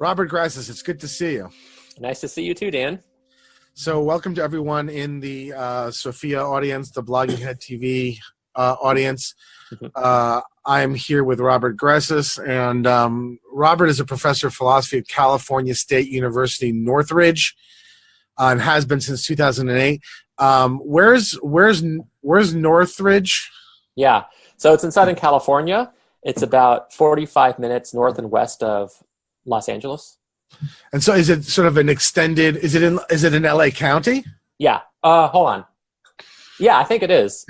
Robert Gressis, it's good to see you. Nice to see you too, Dan. So welcome to everyone in the Sophia audience, the Blogging Head TV audience. I'm here with Robert Gressis, and Robert is a professor of philosophy at California State University, Northridge, and has been since 2008. Where's Northridge? Yeah, so it's in Southern California. It's about 45 minutes north and west of Los Angeles. And so is it sort of an extended, is it in LA County? Yeah. Hold on. Yeah, I think it is.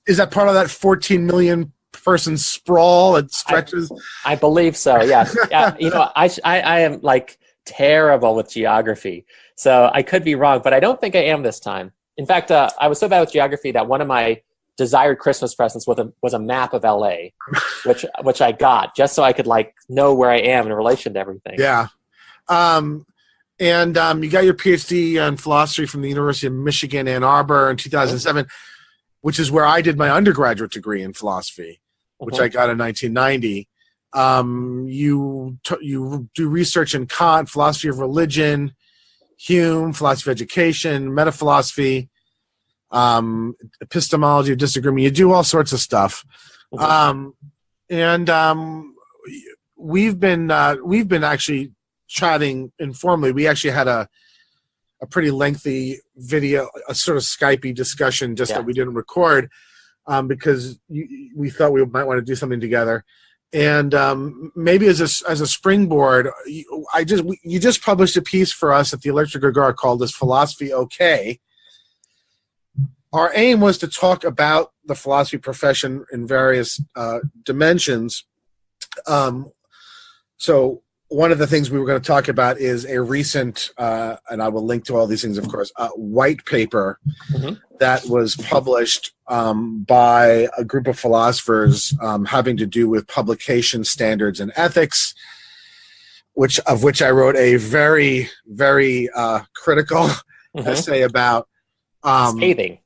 Is that part of that 14 million person sprawl that stretches? I believe so, yes. You know, I am like terrible with geography, so I could be wrong, but I don't think I am this time. In fact, I was so bad with geography that one of my desired Christmas presents was a map of LA, which I got just so I could like know where I am in relation to everything. Yeah. And you got your PhD in philosophy from the University of Michigan, Ann Arbor in 2007, which is where I did my undergraduate degree in philosophy, which I got in 1990. You do research in Kant, philosophy of religion, Hume, philosophy of education, metaphilosophy, epistemology of disagreement. You do all sorts of stuff. We've been actually chatting informally. We actually had a pretty lengthy video, a sort of Skypey discussion that we didn't record because we thought we might want to do something together. And maybe as a springboard, you just published a piece for us at the Electric Agora called "Is Philosophy Okay?" Our aim was to talk about the philosophy profession in various dimensions. So one of the things we were going to talk about is a recent, and I will link to all these things, of course, white paper that was published by a group of philosophers having to do with publication standards and ethics, of which I wrote a very, very critical essay about. Scathing.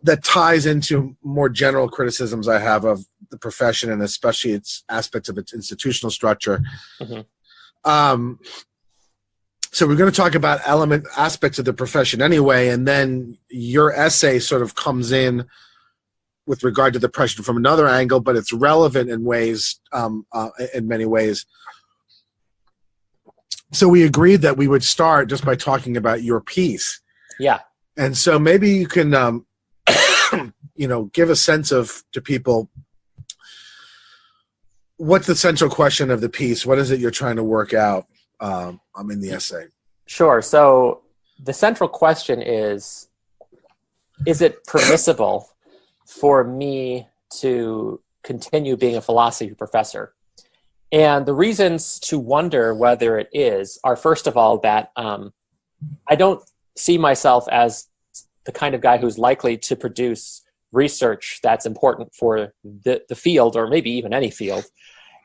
That ties into more general criticisms I have of the profession and especially its aspects of its institutional structure. So we're going to talk about aspects of the profession anyway, and then your essay sort of comes in with regard to the profession from another angle, but it's relevant in many ways. So we agreed that we would start just by talking about your piece. Yeah. And so maybe you can give a sense to people, what's the central question of the piece? What is it you're trying to work out in the essay? Sure. So the central question is it permissible for me to continue being a philosophy professor? And the reasons to wonder whether it is are, first of all, that I don't see myself as the kind of guy who's likely to produce research that's important for the field, or maybe even any field.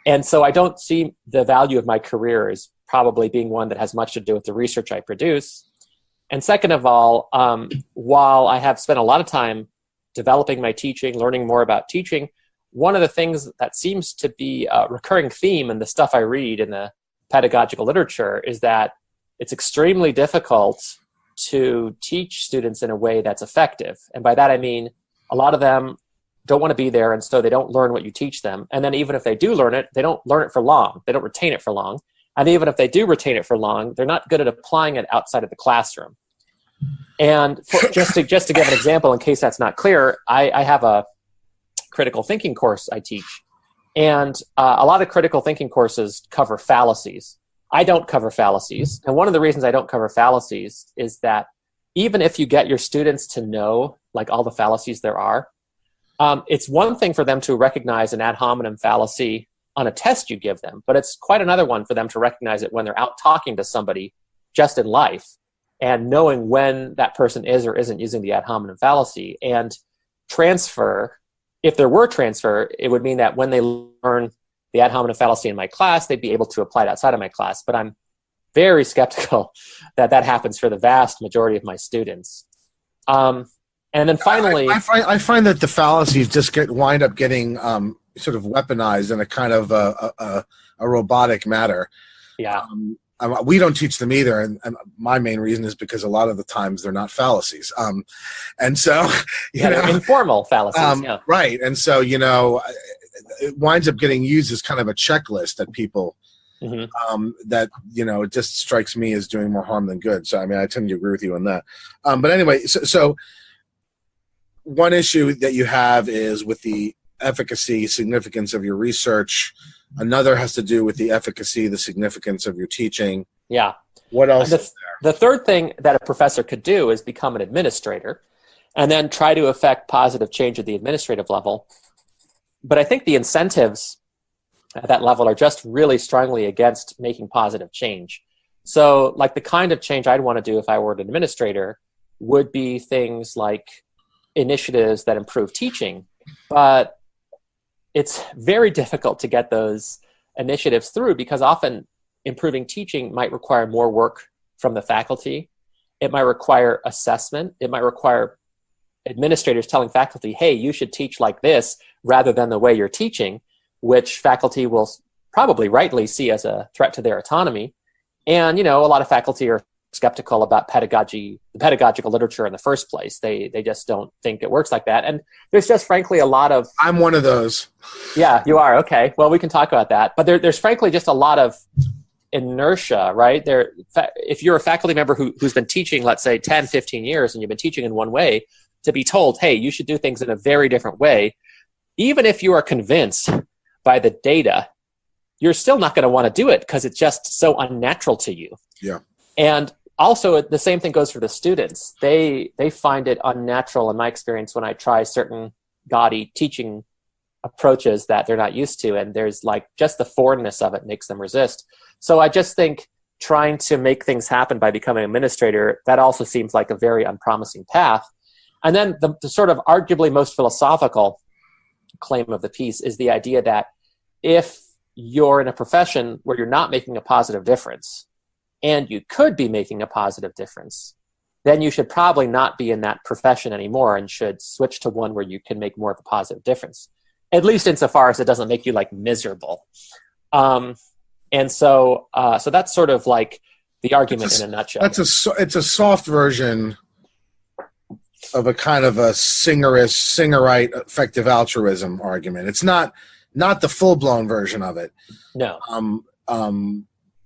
And so I don't see the value of my career as probably being one that has much to do with the research I produce. And second of all, while I have spent a lot of time developing my teaching, learning more about teaching, one of the things that seems to be a recurring theme in the stuff I read in the pedagogical literature is that it's extremely difficult to teach students in a way that's effective. And by that I mean a lot of them don't want to be there, and so they don't learn what you teach them. And then even if they do learn it, they don't learn it for long. They don't retain it for long. And even if they do retain it for long, they're not good at applying it outside of the classroom. And just to give an example, in case that's not clear, I have a critical thinking course I teach. And a lot of critical thinking courses cover fallacies. I don't cover fallacies. And one of the reasons I don't cover fallacies is that even if you get your students to know like all the fallacies there are, it's one thing for them to recognize an ad hominem fallacy on a test you give them, but it's quite another one for them to recognize it when they're out talking to somebody just in life and knowing when that person is or isn't using the ad hominem fallacy. And transfer, if there were transfer, it would mean that when they learn the ad hominem fallacy in my class, they'd be able to apply it outside of my class. But I'm very skeptical that that happens for the vast majority of my students. And then finally, I find that the fallacies just wind up getting sort of weaponized in a kind of a robotic matter. Yeah. We don't teach them either, and my main reason is because a lot of the times they're not fallacies, and so they're informal fallacies. Right, and so it winds up getting used as kind of a checklist that people that it just strikes me as doing more harm than good. So I mean, I tend to agree with you on that. But anyway, so one issue that you have is with the efficacy, significance of your research. Another has to do with the efficacy, the significance of your teaching. Yeah. What else is there? The third thing that a professor could do is become an administrator and then try to affect positive change at the administrative level. But I think the incentives at that level are just really strongly against making positive change. So like the kind of change I'd want to do if I were an administrator would be things like initiatives that improve teaching. But it's very difficult to get those initiatives through because often improving teaching might require more work from the faculty. It might require assessment. It might require administrators telling faculty, hey, you should teach like this rather than the way you're teaching, which faculty will probably rightly see as a threat to their autonomy. And, a lot of faculty are skeptical about the pedagogical literature in the first place. They just don't think it works like that. And there's just frankly a lot of... I'm one of those. Yeah, you are. Okay. Well, we can talk about that. But there's frankly just a lot of inertia, right? If you're a faculty member who's been teaching, let's say 10, 15 years, and you've been teaching in one way, to be told, hey, you should do things in a very different way, even if you are convinced by the data, you're still not going to want to do it because it's just so unnatural to you. Yeah. And also, the same thing goes for the students. They find it unnatural, in my experience, when I try certain gaudy teaching approaches that they're not used to, and there's like just the foreignness of it makes them resist. So I just think trying to make things happen by becoming an administrator, that also seems like a very unpromising path. And then the sort of arguably most philosophical claim of the piece is the idea that if you're in a profession where you're not making a positive difference, and you could be making a positive difference, then you should probably not be in that profession anymore and should switch to one where you can make more of a positive difference, at least insofar as it doesn't make you like miserable. And so that's sort of like the argument in a nutshell. It's a soft version of a kind of a singerite effective altruism argument. It's not the full-blown version of it. No.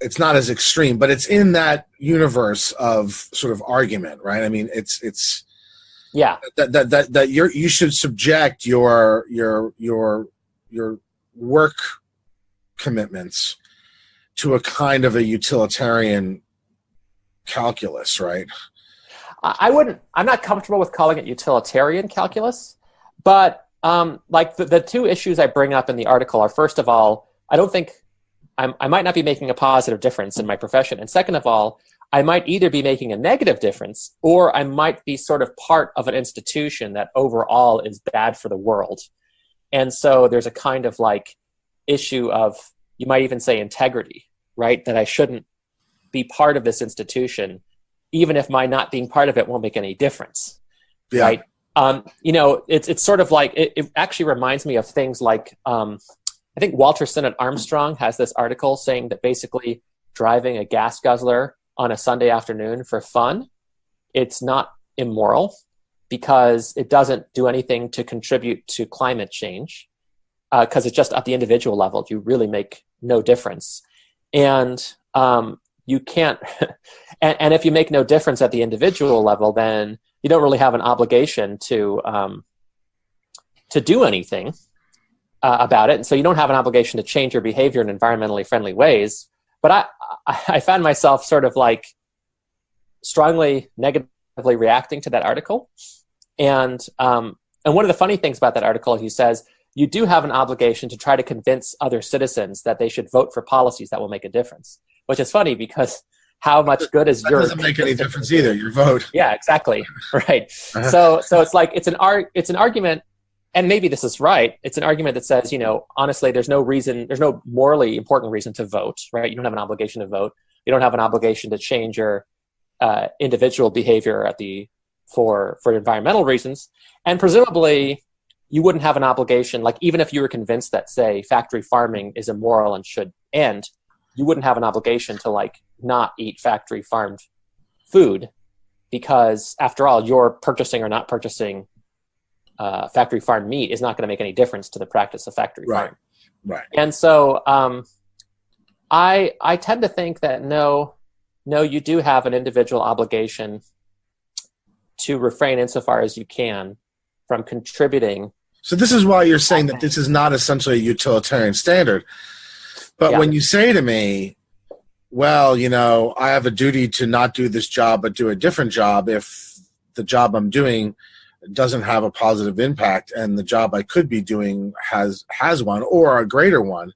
It's not as extreme, but it's in that universe of sort of argument, right? I mean, it's that you should subject your work commitments to a kind of a utilitarian calculus, right? I'm not comfortable with calling it utilitarian calculus, but like the two issues I bring up in the article are, first of all, I don't think I might not be making a positive difference in my profession. And second of all, I might either be making a negative difference or I might be sort of part of an institution that overall is bad for the world. And so there's a kind of like issue of, you might even say integrity, right? That I shouldn't be part of this institution, even if my not being part of it won't make any difference, right? It's sort of like, it actually reminds me of things like, I think Walter Sinnott Armstrong has this article saying that basically driving a gas guzzler on a Sunday afternoon for fun, it's not immoral because it doesn't do anything to contribute to climate change because it's just at the individual level, you really make no difference. And you can't, and if you make no difference at the individual level, then you don't really have an obligation to do anything about it. And so you don't have an obligation to change your behavior in environmentally friendly ways. But I found myself sort of like strongly negatively reacting to that article. And one of the funny things about that article, he says, you do have an obligation to try to convince other citizens that they should vote for policies that will make a difference, which is funny because how much good is that doesn't make any difference either, your vote. Yeah, exactly. Right. So it's like, it's an argument. And maybe this is right. It's an argument that says, honestly, there's no morally important reason to vote, right? You don't have an obligation to vote. You don't have an obligation to change your individual behavior for environmental reasons. And presumably, you wouldn't have an obligation, like even if you were convinced that, say, factory farming is immoral and should end, you wouldn't have an obligation to like not eat factory farmed food, because after all, your purchasing or not purchasing factory farmed meat is not going to make any difference to the practice of factory farming. Right. And so I tend to think that no, you do have an individual obligation to refrain insofar as you can from contributing. So this is why you're saying that this is not essentially a utilitarian standard. But when you say to me, well, I have a duty to not do this job but do a different job if the job I'm doing doesn't have a positive impact and the job I could be doing has one or a greater one,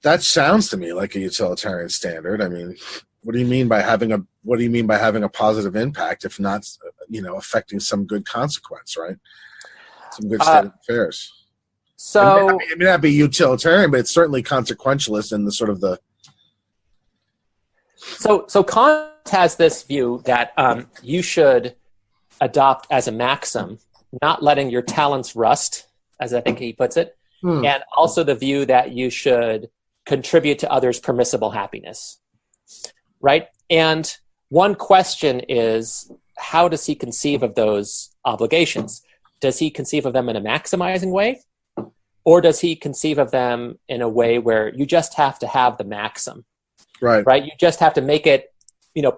that sounds to me like a utilitarian standard. I mean, what do you mean by having a positive impact if not, affecting some good consequence, right? Some good state of affairs. So it may not be utilitarian, but it's certainly consequentialist in the sort of the. So Kant has this view that you should adopt as a maxim, not letting your talents rust, as I think he puts it, and also the view that you should contribute to others' permissible happiness, right? And one question is, how does he conceive of those obligations? Does he conceive of them in a maximizing way? Or does he conceive of them in a way where you just have to have the maxim, right? You just have to make it,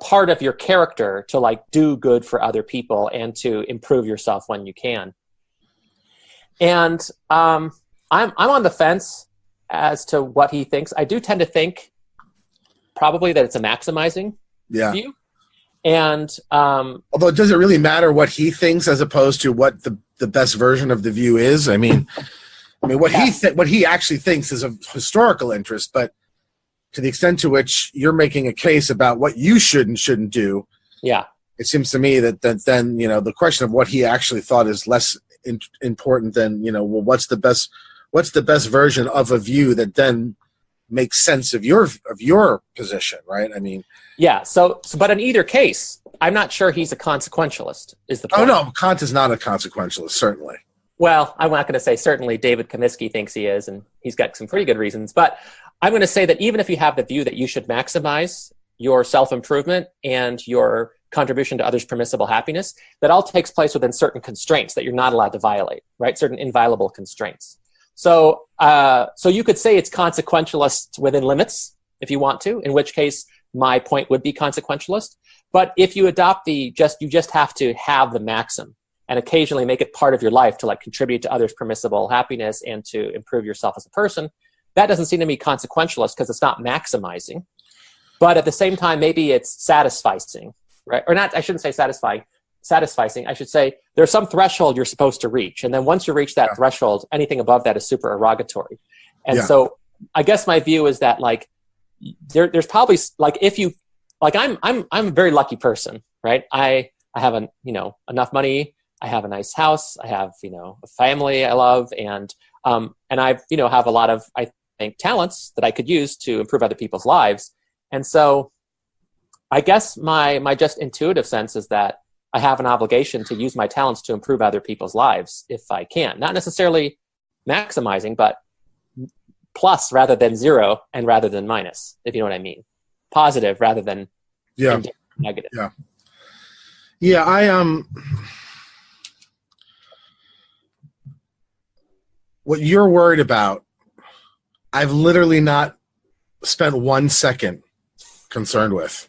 part of your character to like do good for other people and to improve yourself when you can. And I'm on the fence as to what he thinks. I do tend to think probably that it's a maximizing view. And although does it really matter what he thinks as opposed to what the best version of the view is? I mean, what he actually thinks is of historical interest, but to the extent to which you're making a case about what you should and shouldn't do, it seems to me that then the question of what he actually thought is less important than what's the best version of a view that then makes sense of your position, right? I mean, So, but in either case, I'm not sure he's a consequentialist. Is the point? Oh no, Kant is not a consequentialist, certainly. Well, I'm not going to say certainly David Comiskey thinks he is, and he's got some pretty good reasons. But I'm going to say that even if you have the view that you should maximize your self-improvement and your contribution to others' permissible happiness, that all takes place within certain constraints that you're not allowed to violate, right? Certain inviolable constraints. So you could say it's consequentialist within limits if you want to, in which case my point would be consequentialist. But if you adopt you just have to have the maxim and occasionally make it part of your life to like contribute to others' permissible happiness and to improve yourself as a person, that doesn't seem to me consequentialist because it's not maximizing. But at the same time, maybe it's satisficing, right? Or not, I shouldn't say satisficing. I should say there's some threshold you're supposed to reach. And then once you reach that threshold, anything above that is supererogatory. And so I guess my view is that like, there's probably like, if you, like I'm a very lucky person, right? I have enough money. I have a nice house. I have, a family I love. And I, have a lot of, I think, talents that I could use to improve other people's lives. And so I guess my just intuitive sense is that I have an obligation to use my talents to improve other people's lives if I can. Not necessarily maximizing, but plus rather than zero and rather than minus, if you know what I mean. Positive rather than negative. What you're worried about, I've literally not spent 1 second concerned with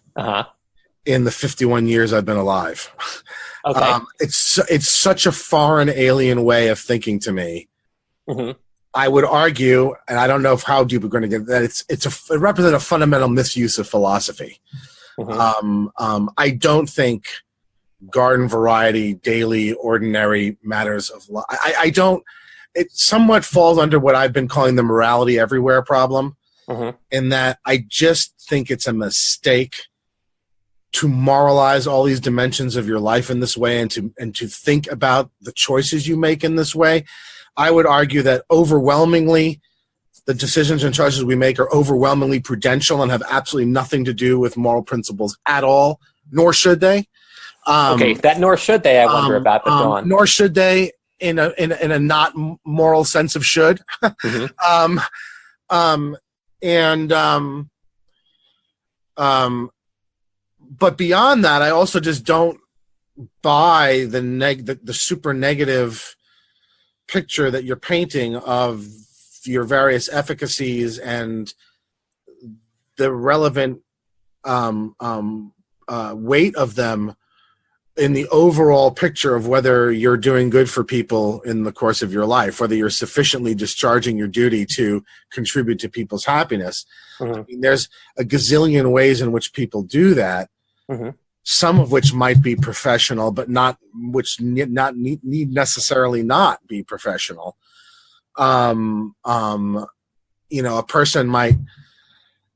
in the 51 years I've been alive. Okay. It's such a foreign, alien way of thinking to me. Mm-hmm. I would argue, and I don't know how deep we're going to get that, it represents a fundamental misuse of philosophy. Mm-hmm. I don't think garden variety, daily, ordinary matters of life. I don't. It somewhat falls under what I've been calling the morality everywhere problem, in that I just think it's a mistake to moralize all these dimensions of your life in this way and to think about the choices you make in this way. I would argue that overwhelmingly the decisions and choices we make are overwhelmingly prudential and have absolutely nothing to do with moral principles at all, nor should they. Okay, that nor should they, I wonder about, but go on. Nor should they. in a not moral sense of should. Mm-hmm. But beyond that, I also just don't buy the super negative picture that you're painting of your various efficacies and the relevant weight of them in the overall picture of whether you're doing good for people in the course of your life, whether you're sufficiently discharging your duty to contribute to people's happiness. Mm-hmm. I mean, there's a gazillion ways in which people do that. Mm-hmm. Some of which might be professional, but which need necessarily not be professional. A person might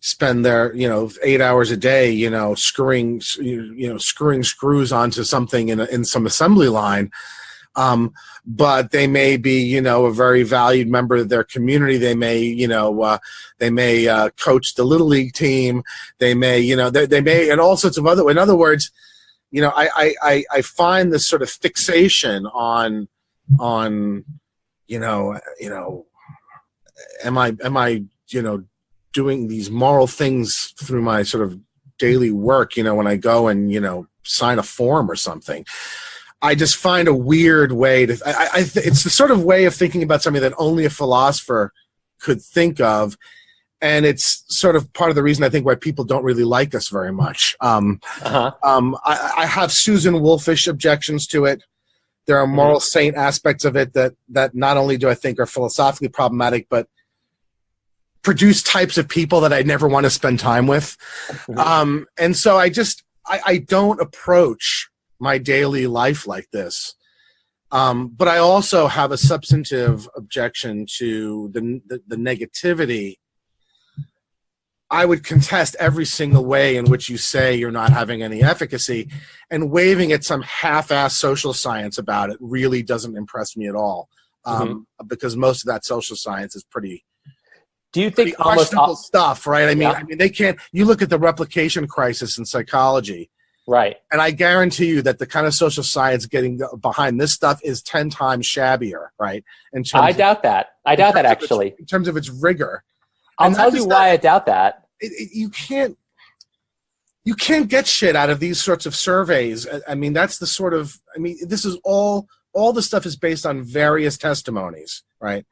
spend their 8 hours a day screwing screws onto something in some assembly line, but they may be a very valued member of their community. They may coach the little league team. They may they may, and all sorts of other. In other words, I find this sort of fixation on am I doing these moral things through my sort of daily work, when I go and, sign a form or something. I just find a weird way to, it's the sort of way of thinking about something that only a philosopher could think of. And it's sort of part of the reason I think why people don't really like us very much. I have Susan Wolfish objections to it. There are moral saint aspects of it that not only do I think are philosophically problematic, but produce types of people that I never want to spend time with. And so I don't approach my daily life like this. But I also have a substantive objection to the negativity. I would contest every single way in which you say you're not having any efficacy, and waving at some half-assed social science about it really doesn't impress me at all. Because most of that social science is pretty questionable stuff, right? I mean, they can't. You look at the replication crisis in psychology, right? And I guarantee you that the kind of social science getting behind this stuff is 10 times shabbier, right? I doubt that. Actually, in terms of its rigor. I'll tell you why I doubt that. You can't get shit out of these sorts of surveys. I mean, that's the sort of. I mean, this is all the stuff is based on various testimonies, right?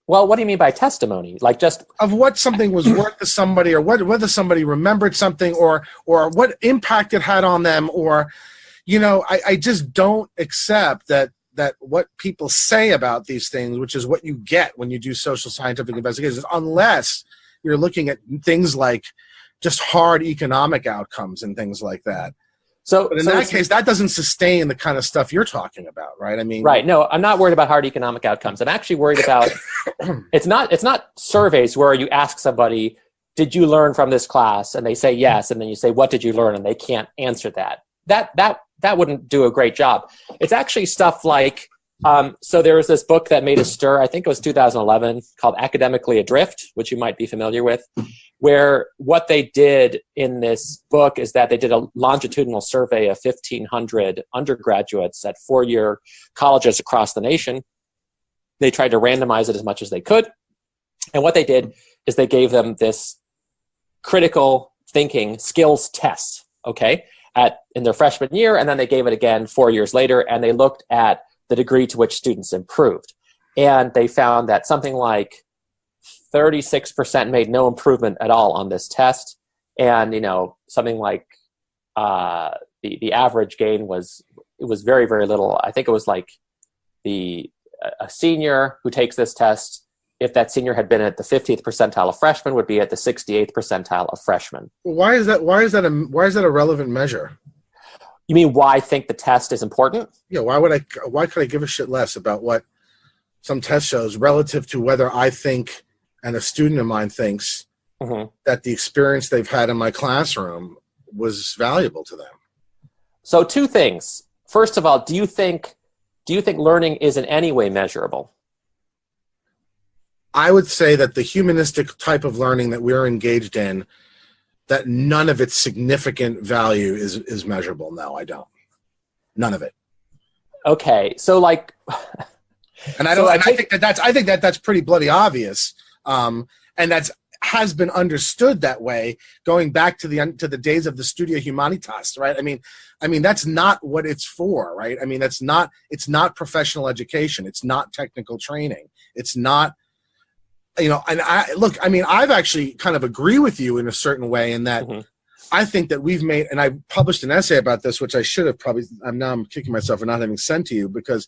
Well, what do you mean by testimony? Like just of what something was worth to somebody, or whether somebody remembered something, or what impact it had on them, or I just don't accept that what people say about these things, which is what you get when you do social scientific investigations, unless you're looking at things like just hard economic outcomes and things like that. But in that case, that doesn't sustain the kind of stuff you're talking about, right? I mean, right. No, I'm not worried about hard economic outcomes. I'm actually worried about it's not surveys where you ask somebody, did you learn from this class? And they say yes, and then you say, what did you learn? And they can't answer that. That wouldn't do a great job. It's actually stuff like, so there was this book that made a stir, I think it was 2011, called Academically Adrift, which you might be familiar with, where what they did in this book is that they did a longitudinal survey of 1,500 undergraduates at four-year colleges across the nation. They tried to randomize it as much as they could. And what they did is they gave them this critical thinking skills test, okay, in their freshman year, and then they gave it again 4 years later, and they looked at the degree to which students improved. And they found that something like 36% made no improvement at all on this test. And, something like the average gain was very, very little. I think it was like a senior who takes this test, if that senior had been at the 50th percentile of freshmen, would be at the 68th percentile of freshmen. Why is that a relevant measure? You mean why I think the test is important? Yeah, why could I give a shit less about what some test shows relative to whether I think and a student of mine thinks that the experience they've had in my classroom was valuable to them? So two things. First of all, do you think learning is in any way measurable? I would say that the humanistic type of learning that we're engaged in, that none of its significant value is measurable. No, I don't. None of it. Okay, so like, and I think that's pretty bloody obvious, and that's has been understood that way going back to the days of the Studia Humanitas, right? I mean that's not what it's for, right? I mean it's not professional education, it's not technical training, it's not, and I've actually kind of agree with you in a certain way in that I think that we've made, and I published an essay about this, which I should have probably, I'm kicking myself for not having sent to you, because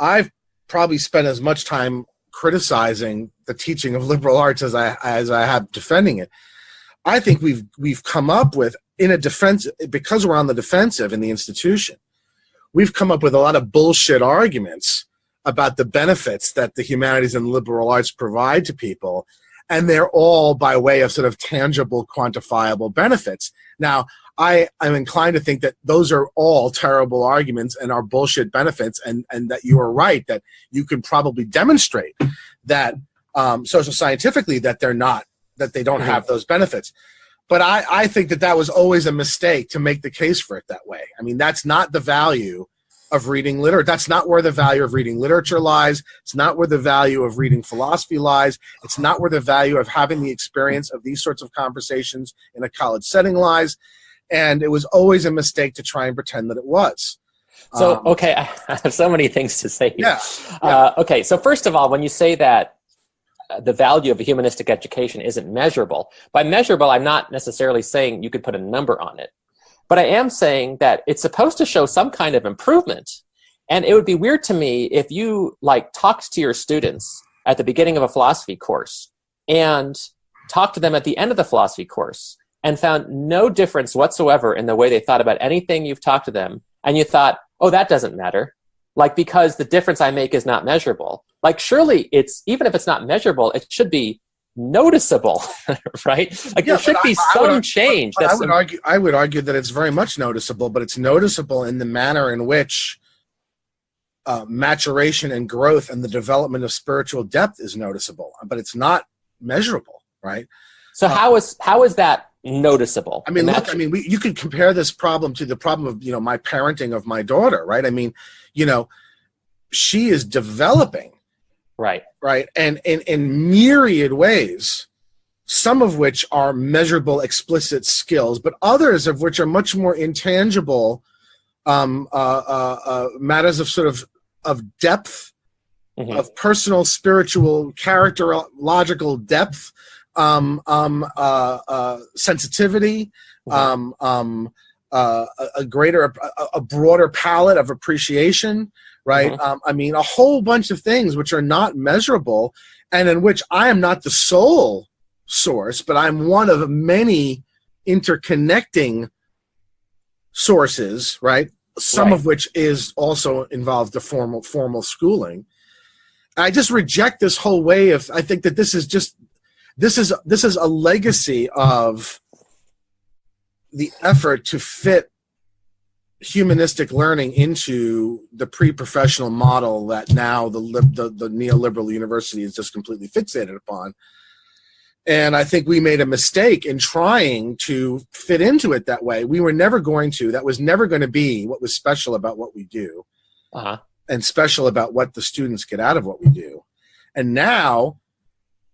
I've probably spent as much time criticizing the teaching of liberal arts as I have defending it. I think we've come up with, in a defense, because we're on the defensive in the institution, we've come up with a lot of bullshit arguments about the benefits that the humanities and liberal arts provide to people, and they're all by way of sort of tangible, quantifiable benefits. Now, I am inclined to think that those are all terrible arguments and are bullshit benefits, and that you are right, that you can probably demonstrate that social scientifically that they don't have those benefits. But I think that was always a mistake to make the case for it that way. I mean, that's not the value of reading literature. That's not where the value of reading literature lies. It's not where the value of reading philosophy lies. It's not where the value of having the experience of these sorts of conversations in a college setting lies. And it was always a mistake to try and pretend that it was. So, okay, I have so many things to say here. Yeah. Okay, so first of all, when you say that the value of a humanistic education isn't measurable, by measurable, I'm not necessarily saying you could put a number on it. But I am saying that it's supposed to show some kind of improvement. And it would be weird to me if you talked to your students at the beginning of a philosophy course and talked to them at the end of the philosophy course and found no difference whatsoever in the way they thought about anything you've talked to them. And you thought, oh, that doesn't matter. Because the difference I make is not measurable. Surely even if it's not measurable, it should be noticeable, right? There should be some change. I would argue that it's very much noticeable, but it's noticeable in the manner in which maturation and growth and the development of spiritual depth is noticeable, but it's not measurable, right? So how is that noticeable? I mean, you could compare this problem to the problem of my parenting of my daughter, right? I mean, she is developing. Right. And in myriad ways, some of which are measurable, explicit skills, but others of which are much more intangible matters of depth, of personal, spiritual, characterological depth, sensitivity, a broader palette of appreciation. Right. I mean, a whole bunch of things which are not measurable and in which I am not the sole source, but I'm one of many interconnecting sources, right? Some of which is also involved the formal schooling. I just reject this whole way of, I think that this is a legacy of the effort to fit humanistic learning into the pre-professional model that now the neoliberal university is just completely fixated upon. And I think we made a mistake in trying to fit into it that way. We were never going to. That was never going to be what was special about what we do, and special about what the students get out of what we do. And now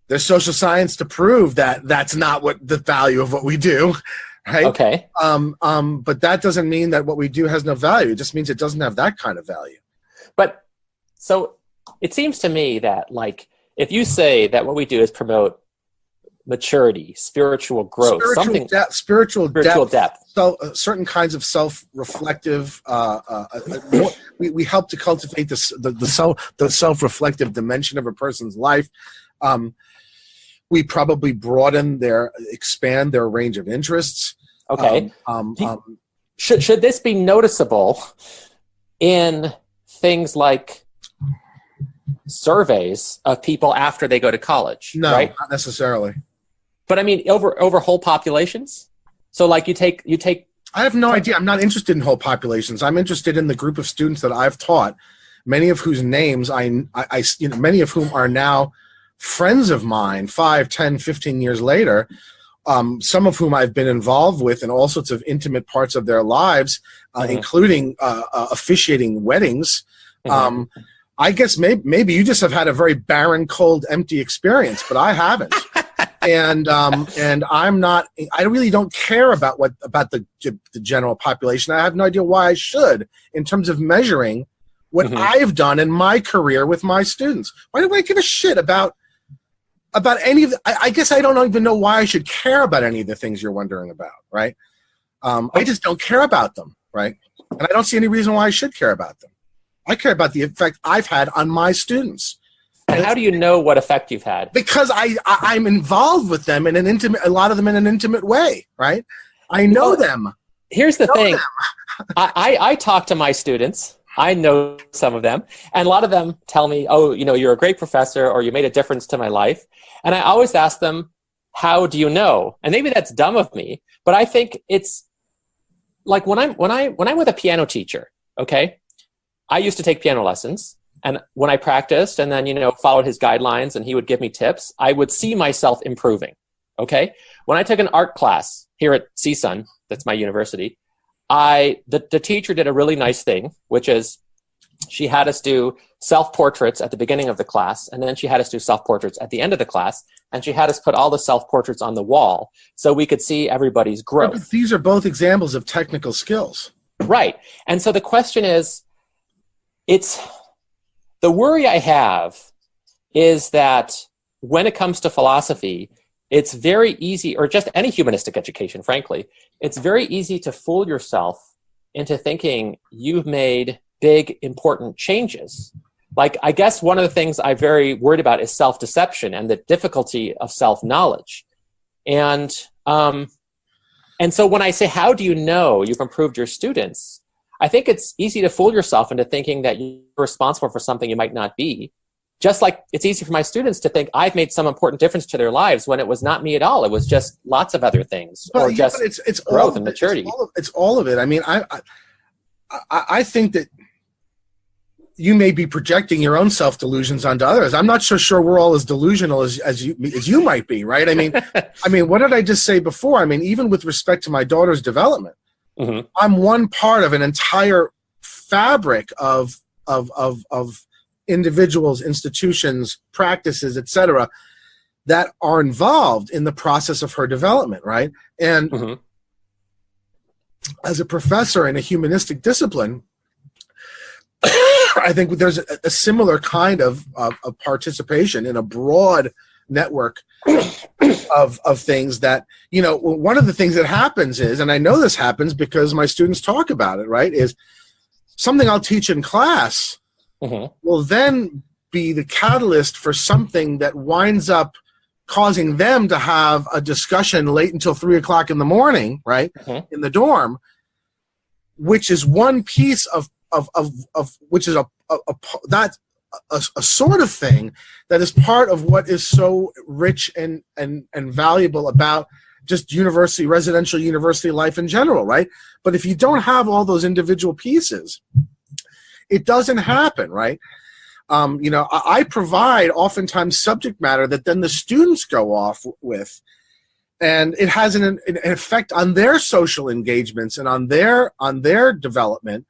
there's social science to prove that that's not what the value of what we do. Right. Okay. But that doesn't mean that what we do has no value. It just means it doesn't have that kind of value. But so it seems to me that if you say that what we do is promote maturity, spiritual growth, spiritual depth. So certain kinds of self-reflective. We help to cultivate the self-reflective dimension of a person's life. We probably expand their range of interests. Okay. Should this be noticeable in things like surveys of people after they go to college? No, right? Not necessarily. But I mean, over whole populations. So you take. I have no idea. I'm not interested in whole populations. I'm interested in the group of students that I've taught, many of whose names many of whom are now friends of mine 5, 10, 15 years later, some of whom I've been involved with in all sorts of intimate parts of their lives, including officiating weddings. I guess maybe you just have had a very barren, cold, empty experience, but I haven't. And I'm not. I really don't care about the general population. I have no idea why I should, in terms of measuring what I've done in my career with my students. Why do I give a shit about any of the, I guess I don't even know why I should care about any of the things you're wondering about, right? I just don't care about them, right? And I don't see any reason why I should care about them. I care about the effect I've had on my students. And how do you know what effect you've had? Because I'm involved with them in a lot of them in an intimate way, right? I know them. Here's the thing. I talk to my students. I know some of them. And a lot of them tell me, oh, you're a great professor, or you made a difference to my life. And I always ask them, how do you know? And maybe that's dumb of me, but I think it's like when I'm with a piano teacher, okay? I used to take piano lessons. And when I practiced and then, followed his guidelines and he would give me tips, I would see myself improving, okay? When I took an art class here at CSUN, that's my university, the teacher did a really nice thing, which is she had us do self-portraits at the beginning of the class, and then she had us do self-portraits at the end of the class, and she had us put all the self-portraits on the wall so we could see everybody's growth. But these are both examples of technical skills. Right. And so the question is, the worry I have is that when it comes to philosophy, it's very easy, or just any humanistic education, frankly, it's very easy to fool yourself into thinking you've made big, important changes. Like, I guess one of the things I'm very worried about is self-deception and the difficulty of self-knowledge. And so when I say, how do you know you've improved your students? I think it's easy to fool yourself into thinking that you're responsible for something you might not be. Just like it's easy for my students to think I've made some important difference to their lives when it was not me at all. It was just lots of other things, or just it's growth and maturity. It's all of it. I mean, I think that you may be projecting your own self-delusions onto others. I'm not so sure we're all as delusional as you might be, right? I mean, what did I just say before? I mean, even with respect to my daughter's development, I'm one part of an entire fabric of individuals, institutions, practices, etc., that are involved in the process of her development, right? And as a professor in a humanistic discipline, I think there's a similar kind of participation in a broad network of things that, one of the things that happens is, and I know this happens because my students talk about it, right, is something I'll teach in class will then be the catalyst for something that winds up causing them to have a discussion late until 3 o'clock in the morning, right, in the dorm, which is one piece of which is a sort of thing that is part of what is so rich and valuable about just residential university life in general, right? But if you don't have all those individual pieces, it doesn't happen, right? I provide oftentimes subject matter that then the students go off with, and it has an effect on their social engagements and on their development.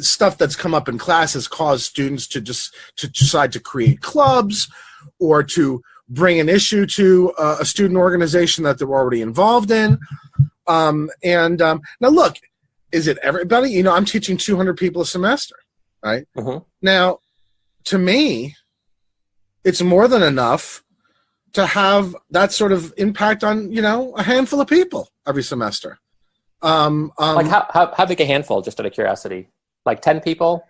Stuff that's come up in class has caused students to decide to create clubs or to bring an issue to a student organization that they're already involved in. Now look, is it everybody? I'm teaching 200 people a semester, right? Now, to me, it's more than enough to have that sort of impact on, a handful of people every semester. Like how big a handful, just out of curiosity? Like 10 people?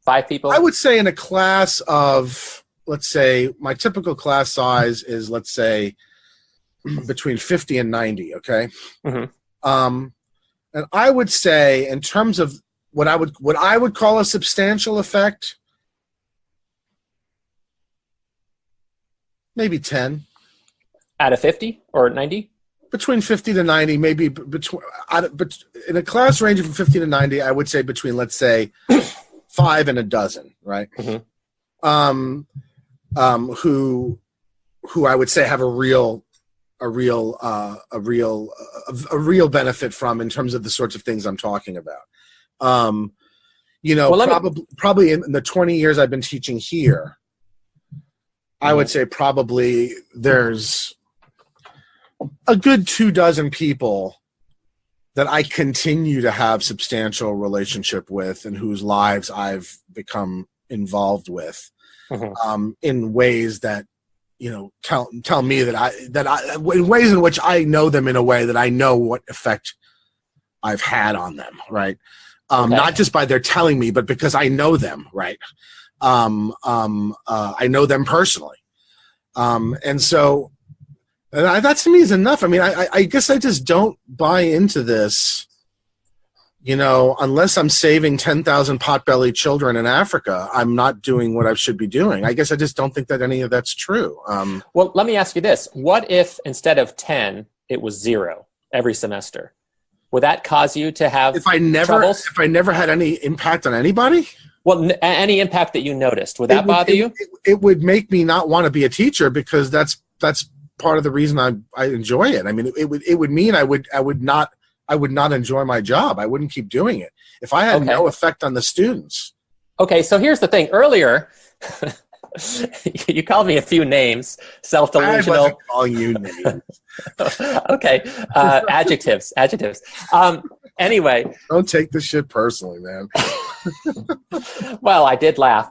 5 people? I would say in a class of, let's say, my typical class size is, let's say, between 50 and 90, okay? And I would say, in terms of what I would call a substantial effect, maybe 10. Out of 50 or 90? Between 50 to 90, maybe in a class range from 50 to 90, I would say between, let's say, 5 and a dozen, right? who I would say have a real benefit from in terms of the sorts of things I'm talking about. Probably in the 20 years I've been teaching here, I would say probably there's a good 24 people that I continue to have substantial relationship with and whose lives I've become involved with in ways that, tell me in ways in which I know them in a way that I know what effect I've had on them, right? Not just by their telling me, but because I know them, right? I know them personally. And so that to me is enough. I mean, I guess I just don't buy into this, unless I'm saving 10,000 potbelly children in Africa, I'm not doing what I should be doing. I guess I just don't think that any of that's true. Well, let me ask you this. What if instead of 10, it was 0 every semester? Would that cause you to have troubles? If I never had any impact on anybody? Well, any impact that you noticed, would that bother you? It would make me not want to be a teacher because that's part of the reason I enjoy it. I mean, it would mean I would not enjoy my job. I wouldn't keep doing it if I had no effect on the students. Okay, so here's the thing. Earlier, you called me a few names, self-delusional. I wasn't calling you names. Okay, adjectives. Anyway. Don't take this shit personally, man. Well, I did laugh.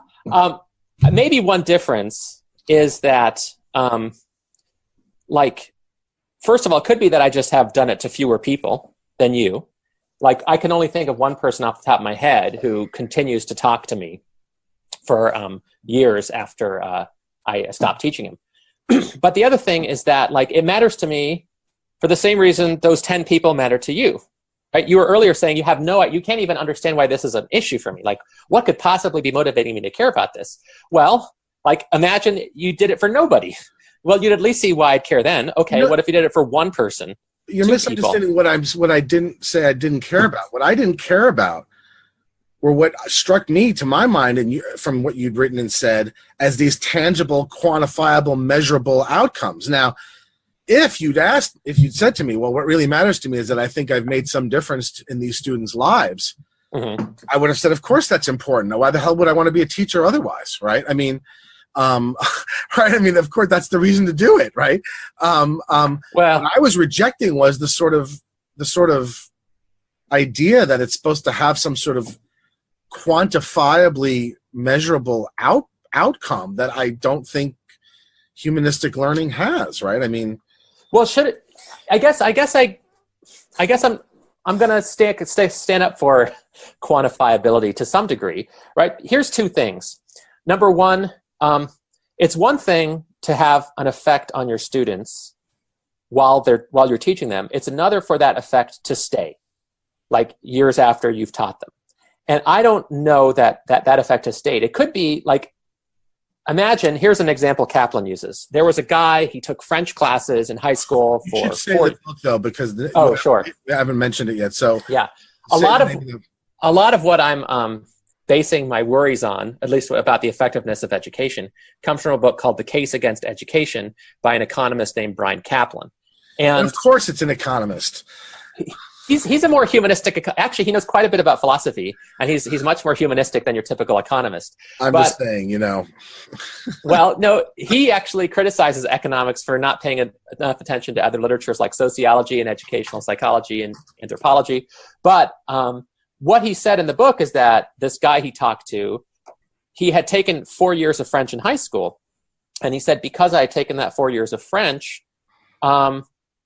Maybe one difference is that, first of all, it could be that I just have done it to fewer people than you. Like, I can only think of one person off the top of my head who continues to talk to me for years after I stopped teaching him. But the other thing is that, it matters to me for the same reason those 10 people matter to you. Right? You were earlier saying you can't even understand why this is an issue for me. Like, what could possibly be motivating me to care about this? Well, imagine you did it for nobody. Well, you'd at least see why I'd care then. Okay, what if you did it for one person? You're misunderstanding what I didn't say I didn't care about. What I didn't care about were what struck me, to my mind, and from what you'd written and said, as these tangible, quantifiable, measurable outcomes. Now, if you'd said to me, well, what really matters to me is that I think I've made some difference in these students' lives, I would have said, of course that's important. Now, why the hell would I want to be a teacher otherwise, right? I mean, right? I mean, of course, that's the reason to do it, right? Well, what I was rejecting was the sort of idea that it's supposed to have some sort of quantifiably measurable outcome that I don't think humanistic learning has, right? I mean, well, should it? I guess I'm going to stand up for quantifiability to some degree, right? Here's two things. Number one, it's one thing to have an effect on your students while you're teaching them. It's another for that effect to stay, years after you've taught them. And I don't know that effect has stayed. It could be imagine, here's an example Kaplan uses. There was a guy, he took French classes in high school for... You should say the book, though, because sure. I haven't mentioned it yet. So yeah, a lot of what I'm basing my worries on, at least about the effectiveness of education, comes from a book called The Case Against Education by an economist named Brian Kaplan. And of course it's an economist. He's a more humanistic. Actually, he knows quite a bit about philosophy, and he's much more humanistic than your typical economist. Just saying, Well, no, he actually criticizes economics for not paying enough attention to other literatures like sociology and educational psychology and anthropology. But what he said in the book is that this guy he talked to, he had taken 4 years of French in high school, and he said, because I had taken that 4 years of French,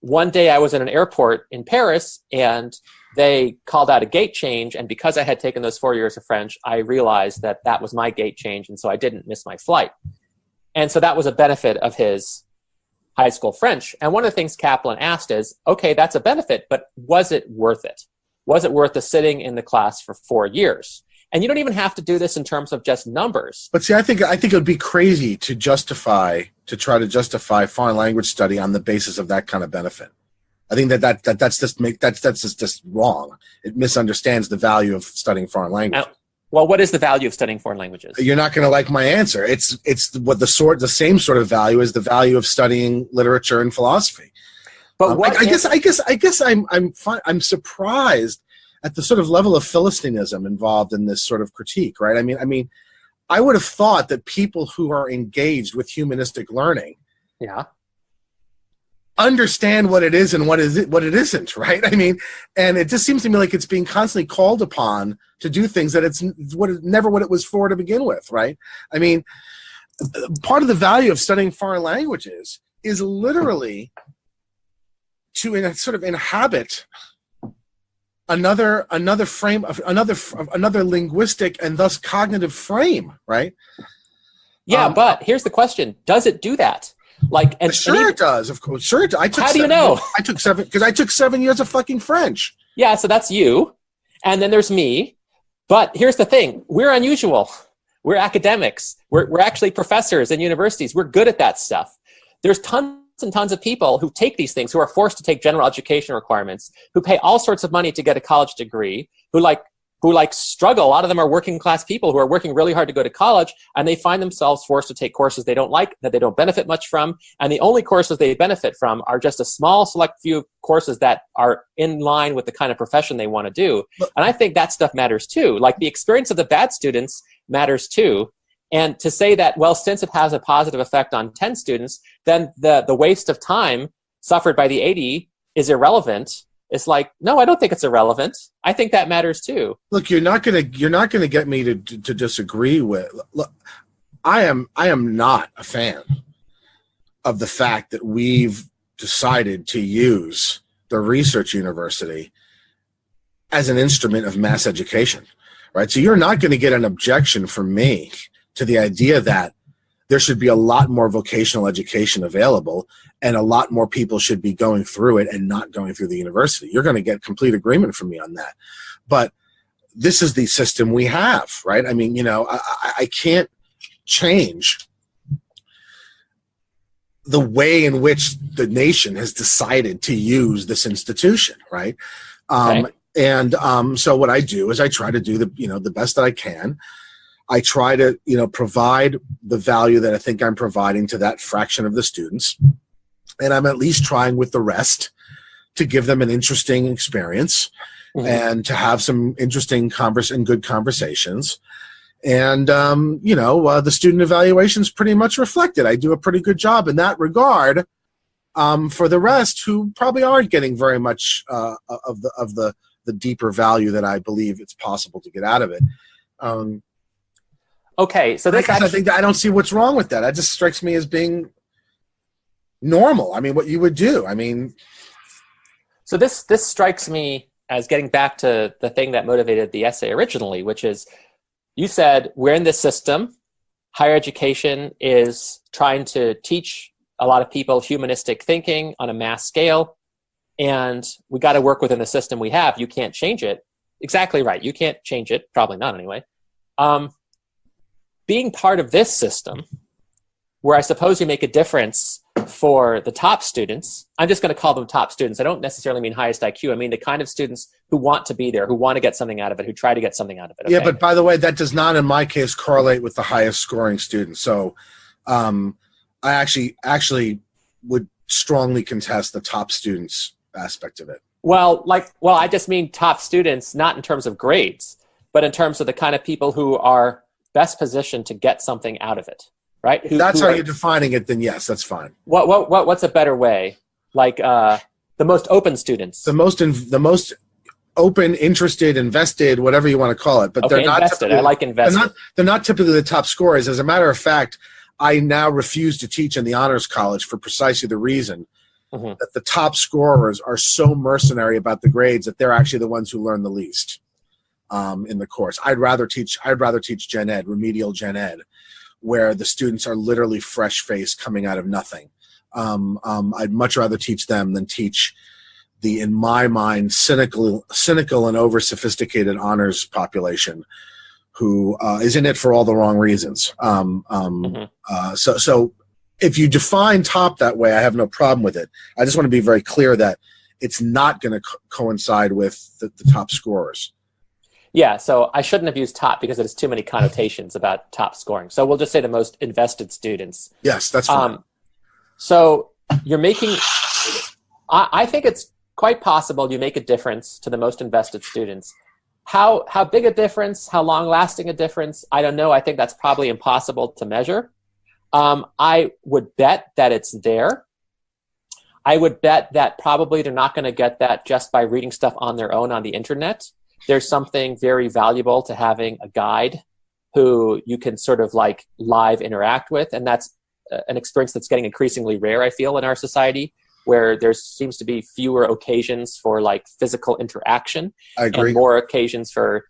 one day I was in an airport in Paris and they called out a gate change. And because I had taken those 4 years of French, I realized that was my gate change. And so I didn't miss my flight. And so that was a benefit of his high school French. And one of the things Kaplan asked is, okay, that's a benefit, but was it worth it? Was it worth the sitting in the class for 4 years? And you don't even have to do this in terms of just numbers. But see, I think it would be crazy to try to justify foreign language study on the basis of that kind of benefit. I think that's just wrong. It misunderstands the value of studying foreign language. Well, what is the value of studying foreign languages? You're not going to like my answer. It's what the same sort of value as the value of studying literature and philosophy. But I guess I'm surprised at the sort of level of philistinism involved in this sort of critique, right? I mean, I would have thought that people who are engaged with humanistic learning, understand what it is and what it isn't, right? I mean, and it just seems to me like it's being constantly called upon to do things that it's never what it was for to begin with, right? I mean, part of the value of studying foreign languages is literally to sort of inhabit another frame of another linguistic and thus cognitive frame, right? Yeah, but here's the question: does it do that? Sure, it does. Of course, sure. How do you know? I took 7 years of fucking French. Yeah, so that's you, and then there's me. But here's the thing: we're unusual. We're academics. We're actually professors in universities. We're good at that stuff. There's tons and tons of people who take these things, who are forced to take general education requirements, who pay all sorts of money to get a college degree, who struggle. A lot of them are working class people who are working really hard to go to college, and they find themselves forced to take courses they don't like, that they don't benefit much from, and the only courses they benefit from are just a small select few courses that are in line with the kind of profession they want to do. And I think that stuff matters too. Like, the experience of the bad students matters too. And to say that, well, since it has a positive effect on 10 students, then the waste of time suffered by the 80 is irrelevant. It's like, no, I don't think it's irrelevant. I think that matters too. Look, you're not gonna get me to disagree with. Look, I am not a fan of the fact that we've decided to use the research university as an instrument of mass education, right? So you're not going to get an objection from me to the idea that there should be a lot more vocational education available and a lot more people should be going through it and not going through the university. You're going to get complete agreement from me on that. But this is the system we have, right? I mean, I can't change the way in which the nation has decided to use this institution, right? Okay. So what I do is I try to do the best that I can. I try to, provide the value that I think I'm providing to that fraction of the students. And I'm at least trying with the rest to give them an interesting experience and to have some interesting and good conversations. And, the student evaluations pretty much reflect it. I do a pretty good job in that regard for the rest, who probably aren't getting very much of the deeper value that I believe it's possible to get out of it. Okay, so I think I don't see what's wrong with that. That just strikes me as being normal. I mean, what you would do. I mean, so this strikes me as getting back to the thing that motivated the essay originally, which is, you said we're in this system. Higher education is trying to teach a lot of people humanistic thinking on a mass scale, and we got to work within the system we have. You can't change it. Exactly right. You can't change it. Probably not anyway. Being part of this system, where I suppose you make a difference for the top students, I'm just going to call them top students. I don't necessarily mean highest IQ. I mean the kind of students who want to be there, who want to get something out of it, who try to get something out of it. Okay? Yeah, but by the way, that does not, in my case, correlate with the highest scoring students. So I actually would strongly contest the top students aspect of it. Well, I just mean top students, not in terms of grades, but in terms of the kind of people who are best positioned to get something out of it, right? If that's how you're defining it, then yes, that's fine. What's a better way? The most open students. The most open, interested, invested, whatever you want to call it. But they're not invested. I like invested. They're not typically the top scorers. As a matter of fact, I now refuse to teach in the honors college for precisely the reason that the top scorers are so mercenary about the grades that they're actually the ones who learn the least in the course. I'd rather teach gen ed, remedial gen ed, where the students are literally fresh faced coming out of nothing. I'd much rather teach them than teach the, in my mind, cynical and over sophisticated honors population who is in it for all the wrong reasons. So if you define top that way, I have no problem with it. I just want to be very clear that it's not going to coincide with the top scorers. Yeah, so I shouldn't have used top because it has too many connotations about top scoring. So we'll just say the most invested students. Yes, that's fine. So you're making, I think it's quite possible you make a difference to the most invested students. How big a difference, how long lasting a difference, I don't know. I think that's probably impossible to measure. I would bet that it's there. I would bet that probably they're not going to get that just by reading stuff on their own on the internet. There's something very valuable to having a guide who you can sort of like live interact with. And that's an experience that's getting increasingly rare, I feel, in our society, where there seems to be fewer occasions for like physical interaction. I agree. And more occasions for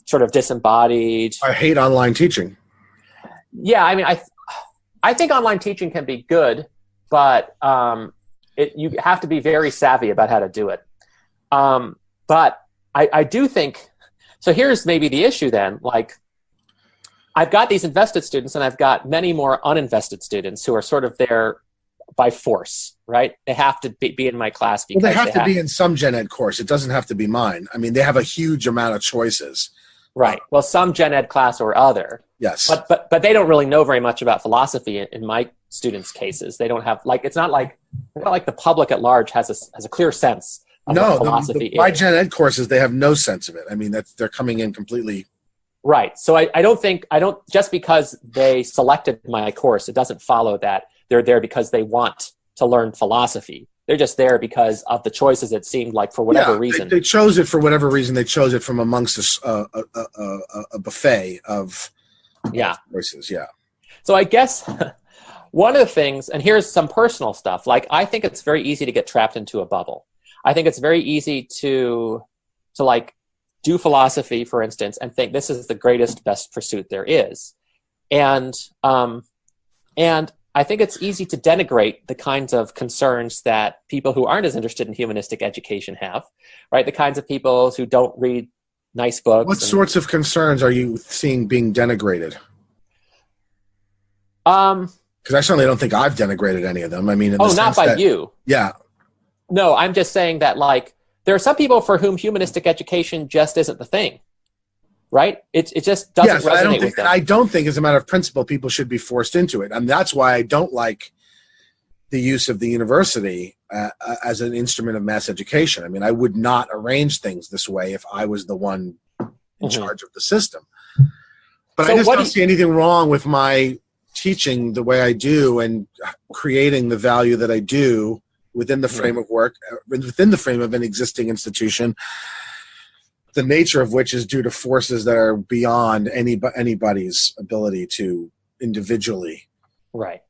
sort of disembodied. I hate online teaching. Yeah, I mean, I think online teaching can be good, but you have to be very savvy about how to do it. But I do think, so here's maybe the issue then, like I've got these invested students and I've got many more uninvested students who are sort of there by force, right? They have to be in my class because they have to be in some gen ed course. It doesn't have to be mine. I mean, they have a huge amount of choices. Right. Well, some gen ed class or other. Yes. But they don't really know very much about philosophy in my students' cases. They don't have, like, it's not like the public at large has a clear sense of what philosophy is. My gen ed courses, they have no sense of it. I mean, they're coming in completely. Right. So I don't, just because they selected my course, it doesn't follow that they're there because they want to learn philosophy. They're just there because of the choices, it seemed like, for whatever reason. They chose it for whatever reason. They chose it from amongst a buffet of choices. Yeah. So I guess one of the things, and here's some personal stuff, like I think it's very easy to get trapped into a bubble. I think it's very easy to like do philosophy, for instance, and think this is the greatest, best pursuit there is. And I think it's easy to denigrate the kinds of concerns that people who aren't as interested in humanistic education have, right? The kinds of people who don't read nice books. What sorts of concerns are you seeing being denigrated? Because I certainly don't think I've denigrated any of them. I mean, not by you. Yeah. No, I'm just saying that, like, there are some people for whom humanistic education just isn't the thing, right? It just doesn't resonate with them. I don't think, as a matter of principle, people should be forced into it. And that's why I don't like the use of the university as an instrument of mass education. I mean, I would not arrange things this way if I was the one in charge of the system. But so I just don't see anything wrong with my teaching the way I do and creating the value that I do within the frame of work, within the frame of an existing institution, the nature of which is due to forces that are beyond anybody's ability to individually. Right.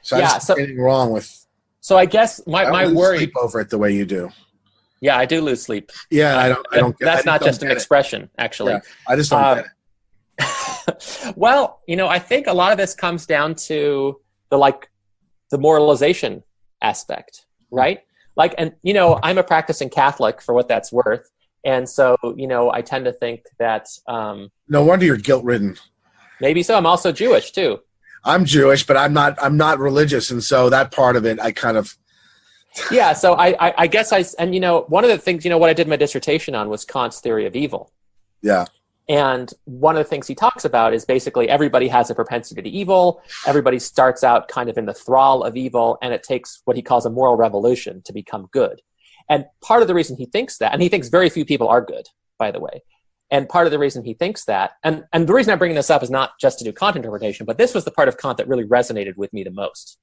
So I just see anything wrong with. So I guess my worry. Sleep over it the way you do. Yeah, I do lose sleep. Yeah, I don't. That's not just an expression, actually. Yeah, I just don't get it. Well, I think a lot of this comes down to the moralization aspect, right? Like, and I'm a practicing Catholic for what that's worth, and so I tend to think that. No wonder you're guilt-ridden. Maybe so. I'm also Jewish too. I'm Jewish, but I'm not religious, and so that part of it, I kind of. Yeah, so I guess one of the things, what I did my dissertation on was Kant's theory of evil. Yeah. And one of the things he talks about is basically everybody has a propensity to evil. Everybody starts out kind of in the thrall of evil, and it takes what he calls a moral revolution to become good. And part of the reason he thinks that, and he thinks very few people are good, by the way. And part of the reason he thinks that, and the reason I'm bringing this up is not just to do Kant interpretation, but this was the part of Kant that really resonated with me the most.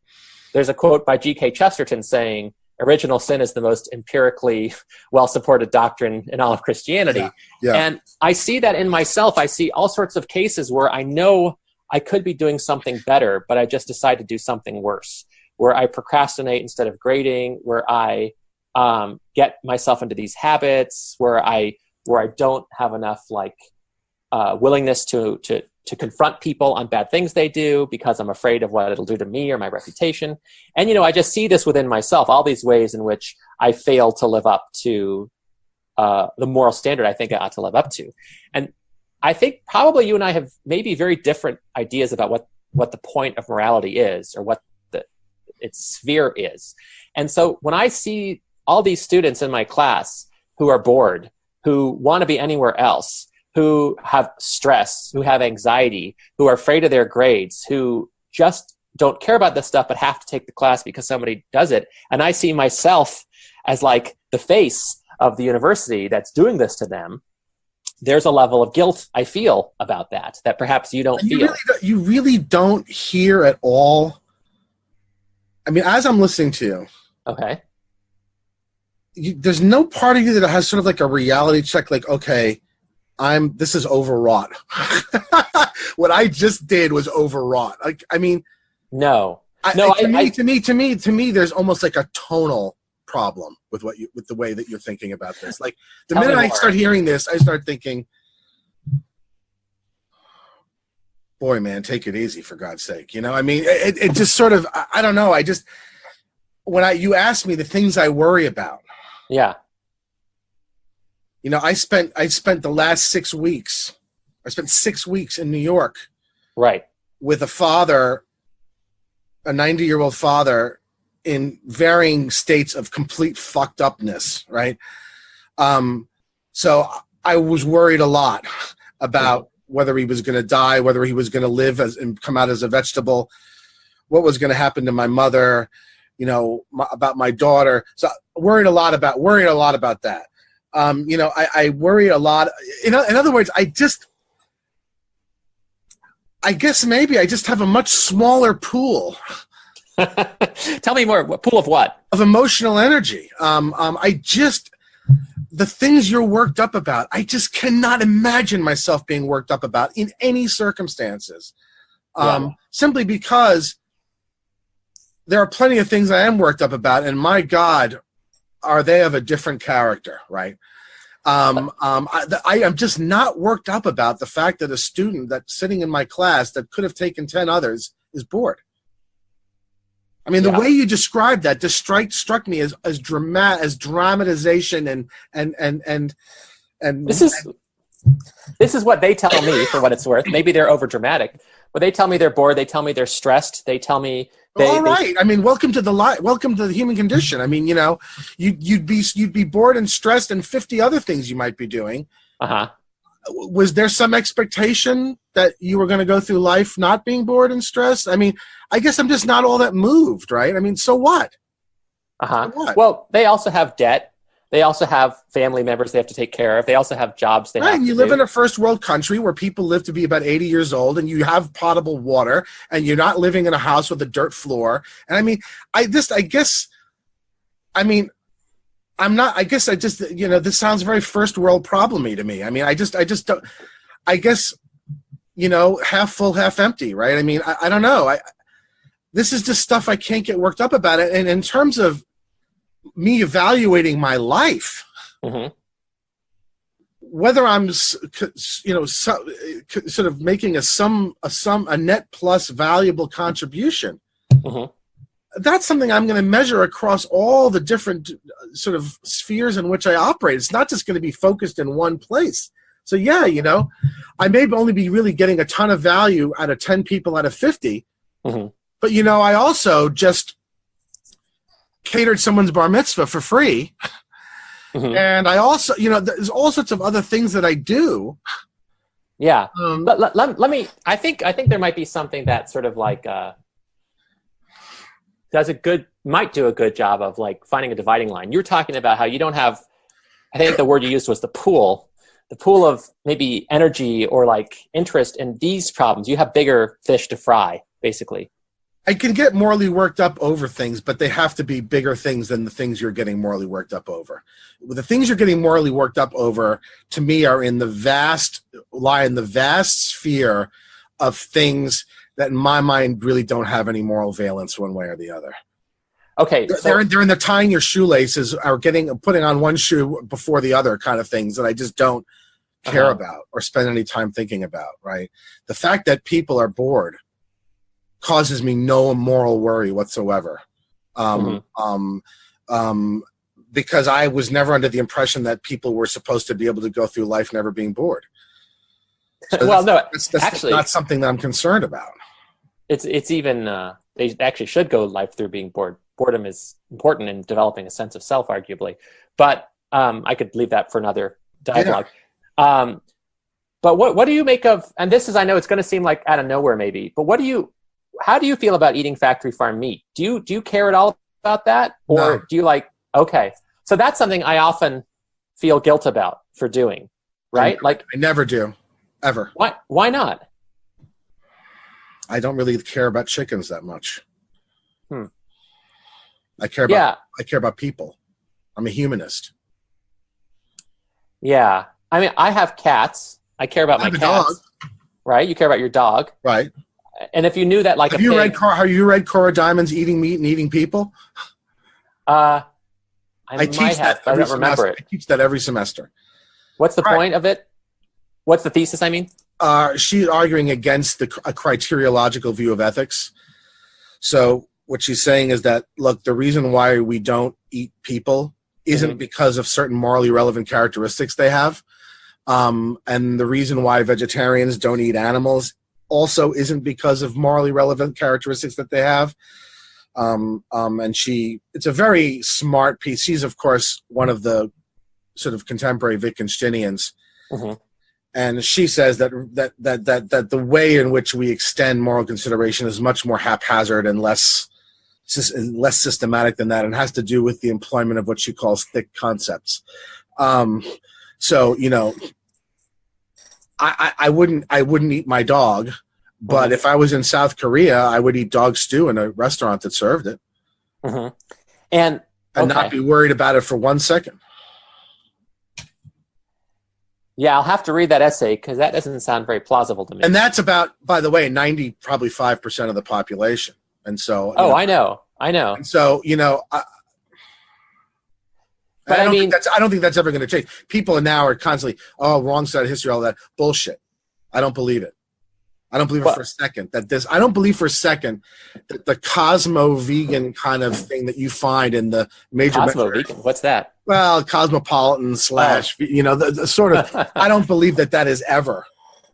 There's a quote by G.K. Chesterton saying, original sin is the most empirically well-supported doctrine in all of Christianity. Yeah. And I see that in myself. I see all sorts of cases where I know I could be doing something better, but I just decide to do something worse, where I procrastinate instead of grading, where I get myself into these habits, where I don't have enough willingness to confront people on bad things they do because I'm afraid of what it'll do to me or my reputation. And, I just see this within myself, all these ways in which I fail to live up to the moral standard I think I ought to live up to. And I think probably you and I have maybe very different ideas about what the point of morality is or what its sphere is. And so when I see all these students in my class who are bored, who want to be anywhere else, who have stress, who have anxiety, who are afraid of their grades, who just don't care about this stuff but have to take the class because somebody does it. And I see myself as like the face of the university that's doing this to them. There's a level of guilt I feel about that perhaps you don't feel. You really don't hear at all. I mean, as I'm listening to you, okay, there's no part of you that has sort of like a reality check, like, okay, this is overwrought. What I just did was overwrought. Like, I mean, to me, there's almost like a tonal problem with with the way that you're thinking about this. Like, the minute I start hearing this, I start thinking, boy, man, take it easy, for God's sake. You know, I mean, it just sort of, I don't know. You ask me the things I worry about. Yeah. You know, I spent the last 6 weeks. I spent 6 weeks in New York, right, with a father, a 90-year-old father, in varying states of complete fucked upness. Right. So I was worried a lot about whether he was going to die, whether he was going to live and come out as a vegetable, what was going to happen to my mother, you know, about my daughter. So worried a lot about that. You know, I worry a lot. In other words, I guess maybe I just have a much smaller pool. Tell me more. Pool of what? Of emotional energy. The things you're worked up about, I just cannot imagine myself being worked up about in any circumstances. Simply because there are plenty of things I am worked up about, and my God, are they of a different character, right? I am just not worked up about the fact that a student that's sitting in my class that could have taken 10 others is bored. I mean, the way you described that just struck me as dramatization and this is what they tell me, for what it's worth. Maybe they're over dramatic, but they tell me they're bored. They tell me they're stressed. They tell me I mean, welcome to the human condition. I mean, you know, you'd be bored and stressed and 50 other things you might be doing. Was there some expectation that you were going to go through life not being bored and stressed? I mean, I guess I'm just not all that moved, right? I mean, so what? So what? Well, they also have debt. They also have family members they have to take care of. They also have jobs they have to do. You live in a first world country where people live to be about 80 years old, and you have potable water, and you're not living in a house with a dirt floor. And I mean, this sounds very first world problem-y to me. I mean, I just don't, I guess, you know, half full, half empty, right? I mean, I don't know. This is just stuff I can't get worked up about it. And in terms of me evaluating my life, whether I'm, you know, sort of making a net plus valuable contribution, that's something I'm going to measure across all the different sort of spheres in which I operate. It's not just going to be focused in one place. So yeah, you know, I may only be really getting a ton of value out of 10 people out of 50, but you know, I also just catered someone's bar mitzvah for free. And I also, you know, there's all sorts of other things that I do. Yeah. But let me, I think there might be something that sort of like, might do a good job of like finding a dividing line. You were talking about how you don't have, I think the word you used was the pool of maybe energy or like interest in these problems. You have bigger fish to fry, basically. I can get morally worked up over things, but they have to be bigger things than the things you're getting morally worked up over. The things you're getting morally worked up over, to me, lie in the vast sphere of things that in my mind really don't have any moral valence one way or the other. Okay. They're in the tying your shoelaces or putting on one shoe before the other kind of things that I just don't care about or spend any time thinking about, right? The fact that people are bored causes me no moral worry whatsoever. Because I was never under the impression that people were supposed to be able to go through life never being bored. So well, that's actually, not something that I'm concerned about. It's even, they actually should go life through being bored. Boredom is important in developing a sense of self, arguably. But I could leave that for another dialogue. But what do you make of, and this is, I know it's going to seem like out of nowhere maybe, but how do you feel about eating factory farm meat? Do you care at all about that? Or No. do you like, okay. So that's something I often feel guilt about for doing, right? I never do, ever. Why not? I don't really care about chickens that much. I care about people. I'm a humanist. Yeah. I mean, I have cats. I care about my cats. Dog. Right? You care about your dog. Right. And if you knew that, like, have you read Cora Diamond's Eating Meat and Eating People? I might have. I don't remember it. I teach that every semester. What's the point of it? What's the thesis, I mean? She's arguing against a criteriological view of ethics. So what she's saying is that, look, the reason why we don't eat people isn't because of certain morally relevant characteristics they have. And the reason why vegetarians don't eat animals also isn't because of morally relevant characteristics that they have. And it's a very smart piece. She's, of course, one of the sort of contemporary Wittgensteinians. Mm-hmm. And she says that the way in which we extend moral consideration is much more haphazard and less systematic than that, and has to do with the employment of what she calls thick concepts. So, you know, I wouldn't eat my dog, but if I was in South Korea, I would eat dog stew in a restaurant that served it, and not be worried about it for 1 second. Yeah, I'll have to read that essay because that doesn't sound very plausible to me. And that's about, by the way, 5% of the population. And so, I know. And so, you know, I don't think that's ever going to change. People now are constantly, wrong side of history, all that bullshit. I don't believe it. I don't believe it for a second. I don't believe for a second that the cosmo-vegan kind of thing that you find in the major cosmo-vegan. What's that? Well, cosmopolitan / you know, the sort of. I don't believe that is ever.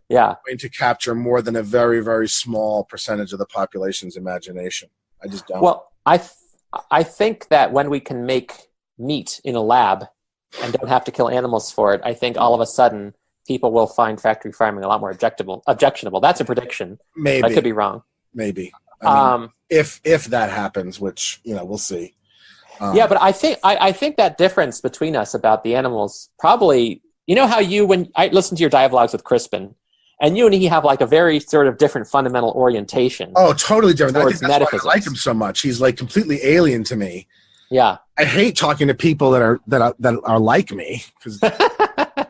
Yeah. Going to capture more than a very, very small percentage of the population's imagination. I just don't. Well, I think that when we can make meat in a lab and don't have to kill animals for it, I think all of a sudden people will find factory farming a lot more objectionable. That's a prediction. Maybe. I could be wrong. Maybe. I mean, if that happens, which, you know, we'll see. Yeah, but I think that difference between us about the animals probably, you know how when I listen to your dialogues with Crispin, and you and he have like a very sort of different fundamental orientation. Oh, totally different. I think that's metaphysics. why I like him so much. He's like completely alien to me. Yeah. I hate talking to people that are like me because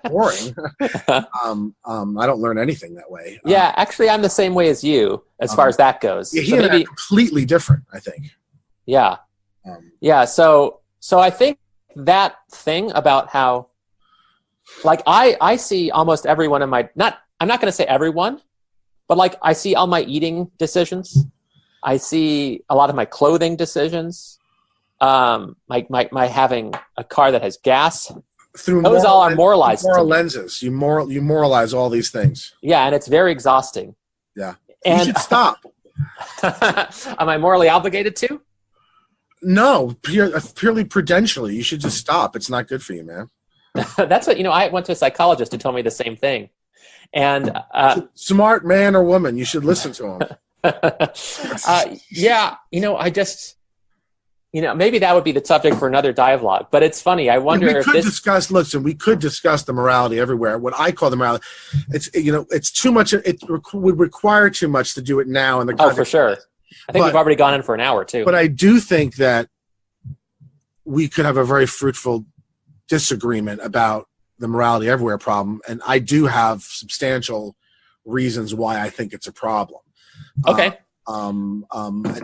boring. I don't learn anything that way. Yeah, actually, I'm the same way as you as far as that goes. Yeah, he and I are completely different, I think. Yeah. Yeah. So I think that thing about how, like, I see almost every one of my I'm not going to say everyone, but like I see all my eating decisions. I see a lot of my clothing decisions. My having a car that has gas. Those all are moralized. Moral lenses. You moralize all these things. Yeah, and it's very exhausting. Yeah. And you should stop. Am I morally obligated to? No, purely prudentially. You should just stop. It's not good for you, man. That's what, I went to a psychologist who told me the same thing. And smart man or woman, you should listen to him. Yeah, I just, maybe that would be the subject for another dialogue. But it's funny. I wonder if we could discuss the morality everywhere. What I call the morality, it's too much. It would require too much to do it now in the context. Oh, for sure. I think we've already gone in for an hour too. But I do think that we could have a very fruitful disagreement about the morality everywhere problem, and I do have substantial reasons why I think it's a problem. Okay. And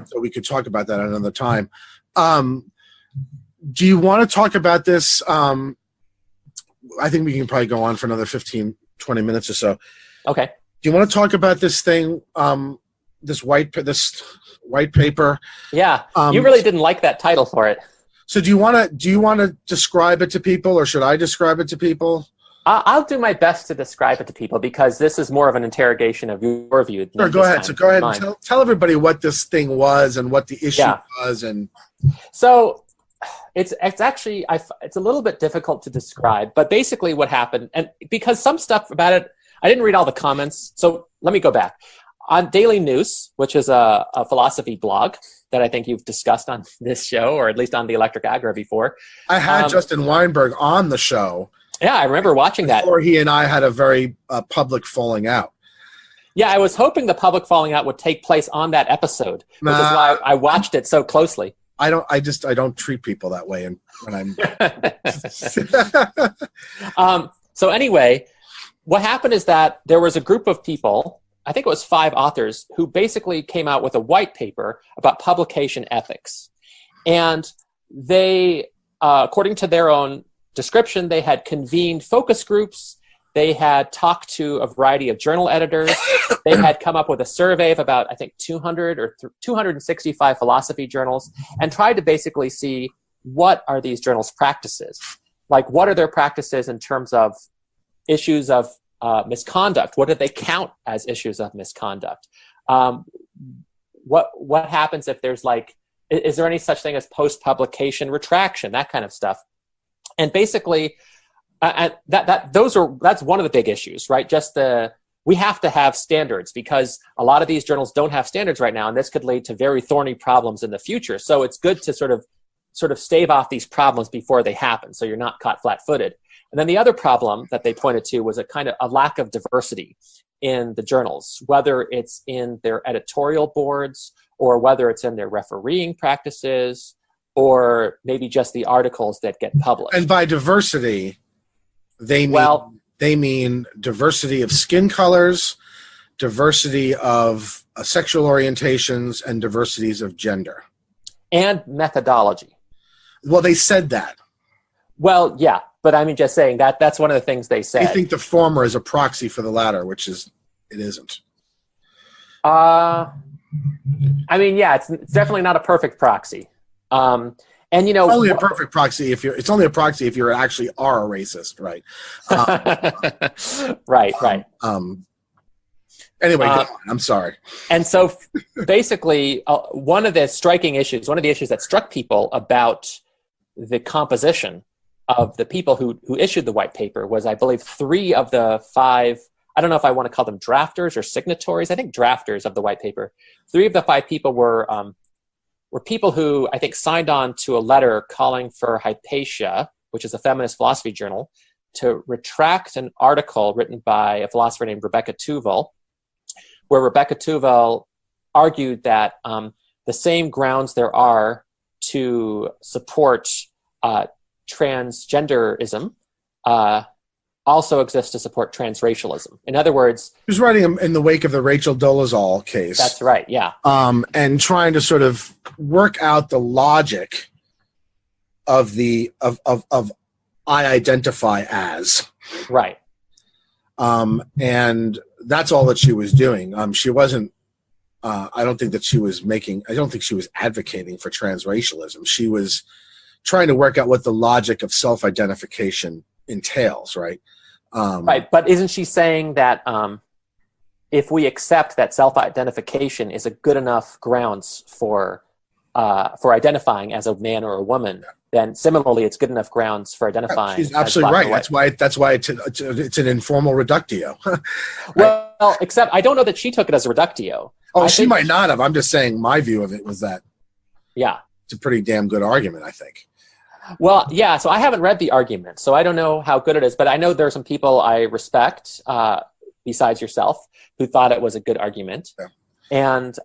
so we could talk about that at another time. Do you want to talk about this? I think we can probably go on for another 15, 20 minutes or so. Okay. Do you want to talk about this thing, this white paper? Yeah. You really didn't like that title for it. So do you want to describe it to people, or should I describe it to people? I'll do my best to describe it to people because this is more of an interrogation of your view. Sure, go ahead. So go ahead and tell everybody what this thing was and what the issue was. And so it's actually it's a little bit difficult to describe, but basically what happened, and because some stuff about it I didn't read all the comments, so let me go back. On Daily News, which is a philosophy blog that I think you've discussed on this show, or at least on the Electric Agora before. I had Justin Weinberg on the show. Yeah, I remember watching that. Before he and I had a very public falling out. Yeah, I was hoping the public falling out would take place on that episode, which is why I watched it so closely. I don't treat people that way, and when I'm. So anyway, what happened is that there was a group of people, I think it was 5 authors, who basically came out with a white paper about publication ethics. And they, according to their own description, they had convened focus groups. They had talked to a variety of journal editors. They had come up with a survey of about, I think, 200 or 265 philosophy journals, and tried to basically see, what are these journals' practices? Like, what are their practices in terms of issues of misconduct? What do they count as issues of misconduct? What happens if there's is there any such thing as post-publication retraction, that kind of stuff? And basically, that's one of the big issues, right? We have to have standards, because a lot of these journals don't have standards right now, and this could lead to very thorny problems in the future. So it's good to sort of stave off these problems before they happen, so you're not caught flat-footed. And then the other problem that they pointed to was a lack of diversity in the journals, whether it's in their editorial boards, or whether it's in their refereeing practices, or maybe just the articles that get published. And by diversity, they mean diversity of skin colors, diversity of sexual orientations, and diversities of gender. And methodology. Well, they said that. Well, yeah, but I mean, just saying that's one of the things they said. I think the former is a proxy for the latter, which it isn't. I mean, yeah, it's definitely not a perfect proxy. And only a perfect proxy if it's only a proxy if you actually are a racist, right? Right. Anyway, go on. I'm sorry. And so, basically, one of the issues that struck people about the composition of the people who issued the white paper was, I believe, 3 of the 5. I don't know if I want to call them drafters or signatories. I think drafters of the white paper. 3 of the 5 people were people who, I think, signed on to a letter calling for Hypatia, which is a feminist philosophy journal, to retract an article written by a philosopher named Rebecca Tuval, where Rebecca Tuval argued that the same grounds there are to support transgenderism also exists to support transracialism. In other words, he was writing in the wake of the Rachel Dolezal case. That's right, yeah. And trying to sort of work out the logic of I identify as. Right. And that's all that she was doing. She wasn't. I don't think she was advocating for transracialism. She was trying to work out what the logic of self-identification entails, right? Right, but isn't she saying that if we accept that self-identification is a good enough grounds for identifying as a man or a woman, then similarly it's good enough grounds for identifying. She's absolutely right. That's why it's an informal reductio. Right? Well, except I don't know that she took it as a reductio. Oh, she might not have. I'm just saying my view of it was that. Yeah, it's a pretty damn good argument, I think. Well, yeah, so I haven't read the argument, so I don't know how good it is, but I know there are some people I respect, besides yourself, who thought it was a good argument. Yeah. And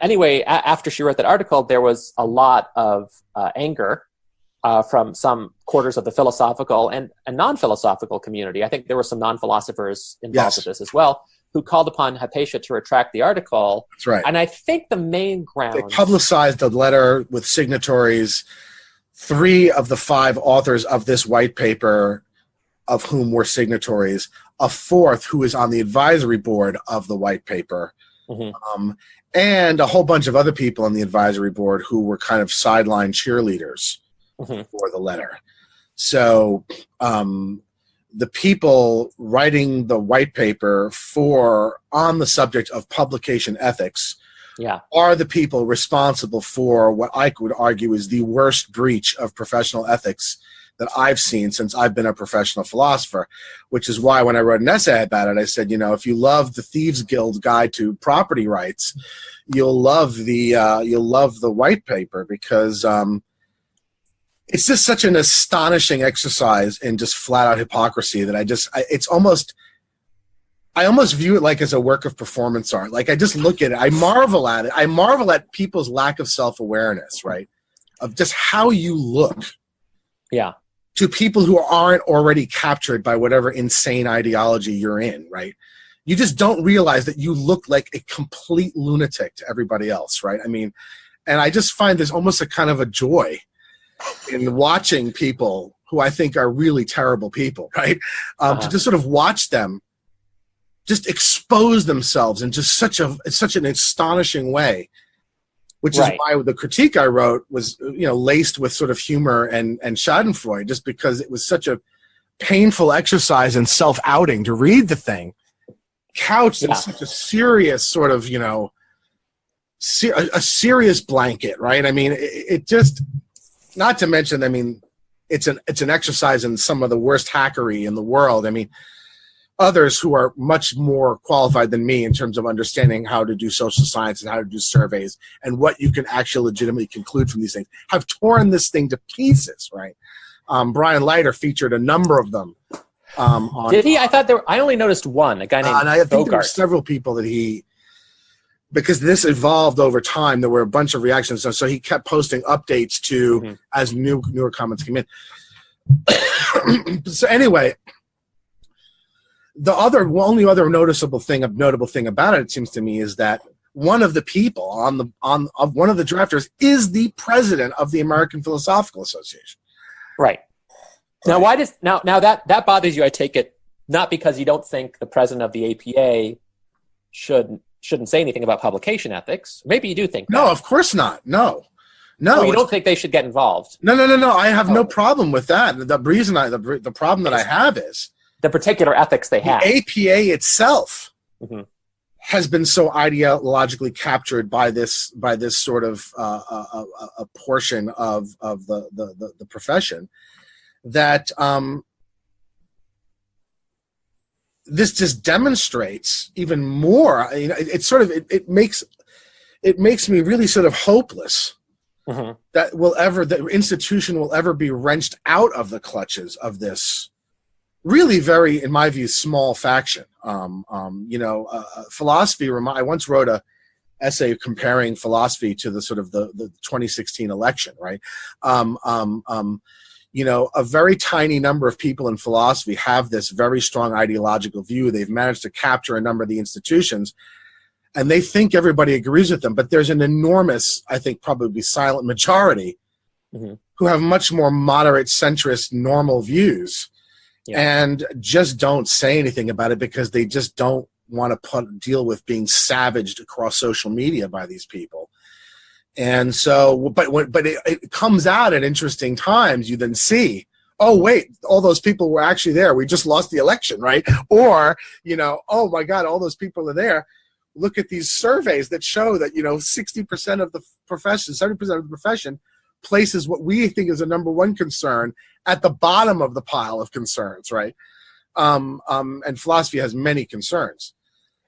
anyway, after she wrote that article, there was a lot of anger from some quarters of the philosophical and non-philosophical community. I think there were some non-philosophers involved with this as well, who called upon Hypatia to retract the article. That's right. And I think the main ground... They publicized a letter with signatories, 3 of the 5 authors of this white paper, of whom were signatories, a 4th who is on the advisory board of the white paper, and a whole bunch of other people on the advisory board who were kind of sideline cheerleaders for the letter. So the people writing the white paper on the subject of publication ethics are the people responsible for what I would argue is the worst breach of professional ethics that I've seen since I've been a professional philosopher, which is why when I wrote an essay about it, I said, if you love the Thieves Guild Guide to Property Rights, you'll love the white paper, because it's just such an astonishing exercise in just flat out hypocrisy that I almost view it like as a work of performance art. Like, I just look at it, I marvel at it. I marvel at people's lack of self-awareness, right? Of just how you look. Yeah. To people who aren't already captured by whatever insane ideology you're in, right? You just don't realize that you look like a complete lunatic to everybody else, right? I mean, and I just find there's almost a kind of a joy in watching people who I think are really terrible people, right? To just sort of watch them just expose themselves in just such an astonishing way, which is why the critique I wrote was, laced with sort of humor and schadenfreude, just because it was such a painful exercise in self-outing to read the thing, couched in such a serious sort of, a serious blanket, right? I mean, it just, not to mention, I mean, it's an exercise in some of the worst hackery in the world. I mean, others who are much more qualified than me in terms of understanding how to do social science and how to do surveys and what you can actually legitimately conclude from these things have torn this thing to pieces, right? Brian Leiter featured a number of them. Did he? I thought I only noticed one, a guy named and I think there were Bogart. several people that because this evolved over time, there were a bunch of reactions. So he kept posting updates to as newer comments came in. So anyway, the only other notable thing about it seems to me, is that one of the people of one of the drafters is the president of the American Philosophical Association. Right. Now, why does now that bothers you? I take it not because you don't think the president of the APA shouldn't say anything about publication ethics. Maybe you do think that. No, of course not. No. Oh, you don't think they should get involved? No. I have no problem with that. The reason the problem that I have is the particular ethics they have. The APA itself has been so ideologically captured by this sort of a portion of the profession that this just demonstrates even more. It makes me really sort of hopeless that the institution will ever be wrenched out of the clutches of this really very, in my view, small faction. Philosophy. I once wrote a essay comparing philosophy to the sort of the 2016 election, right? A very tiny number of people in philosophy have this very strong ideological view. They've managed to capture a number of the institutions, and they think everybody agrees with them. But there's an enormous, I think, probably silent majority who have much more moderate, centrist, normal views, and just don't say anything about it because they just don't want to deal with being savaged across social media by these people. And so, but it comes out at interesting times. You then see, oh wait, all those people were actually there. We just lost the election, right? Or, oh my God, all those people are there. Look at these surveys that show that 60% of the profession, 70% of the profession places what we think is the number one concern at the bottom of the pile of concerns, right? And philosophy has many concerns,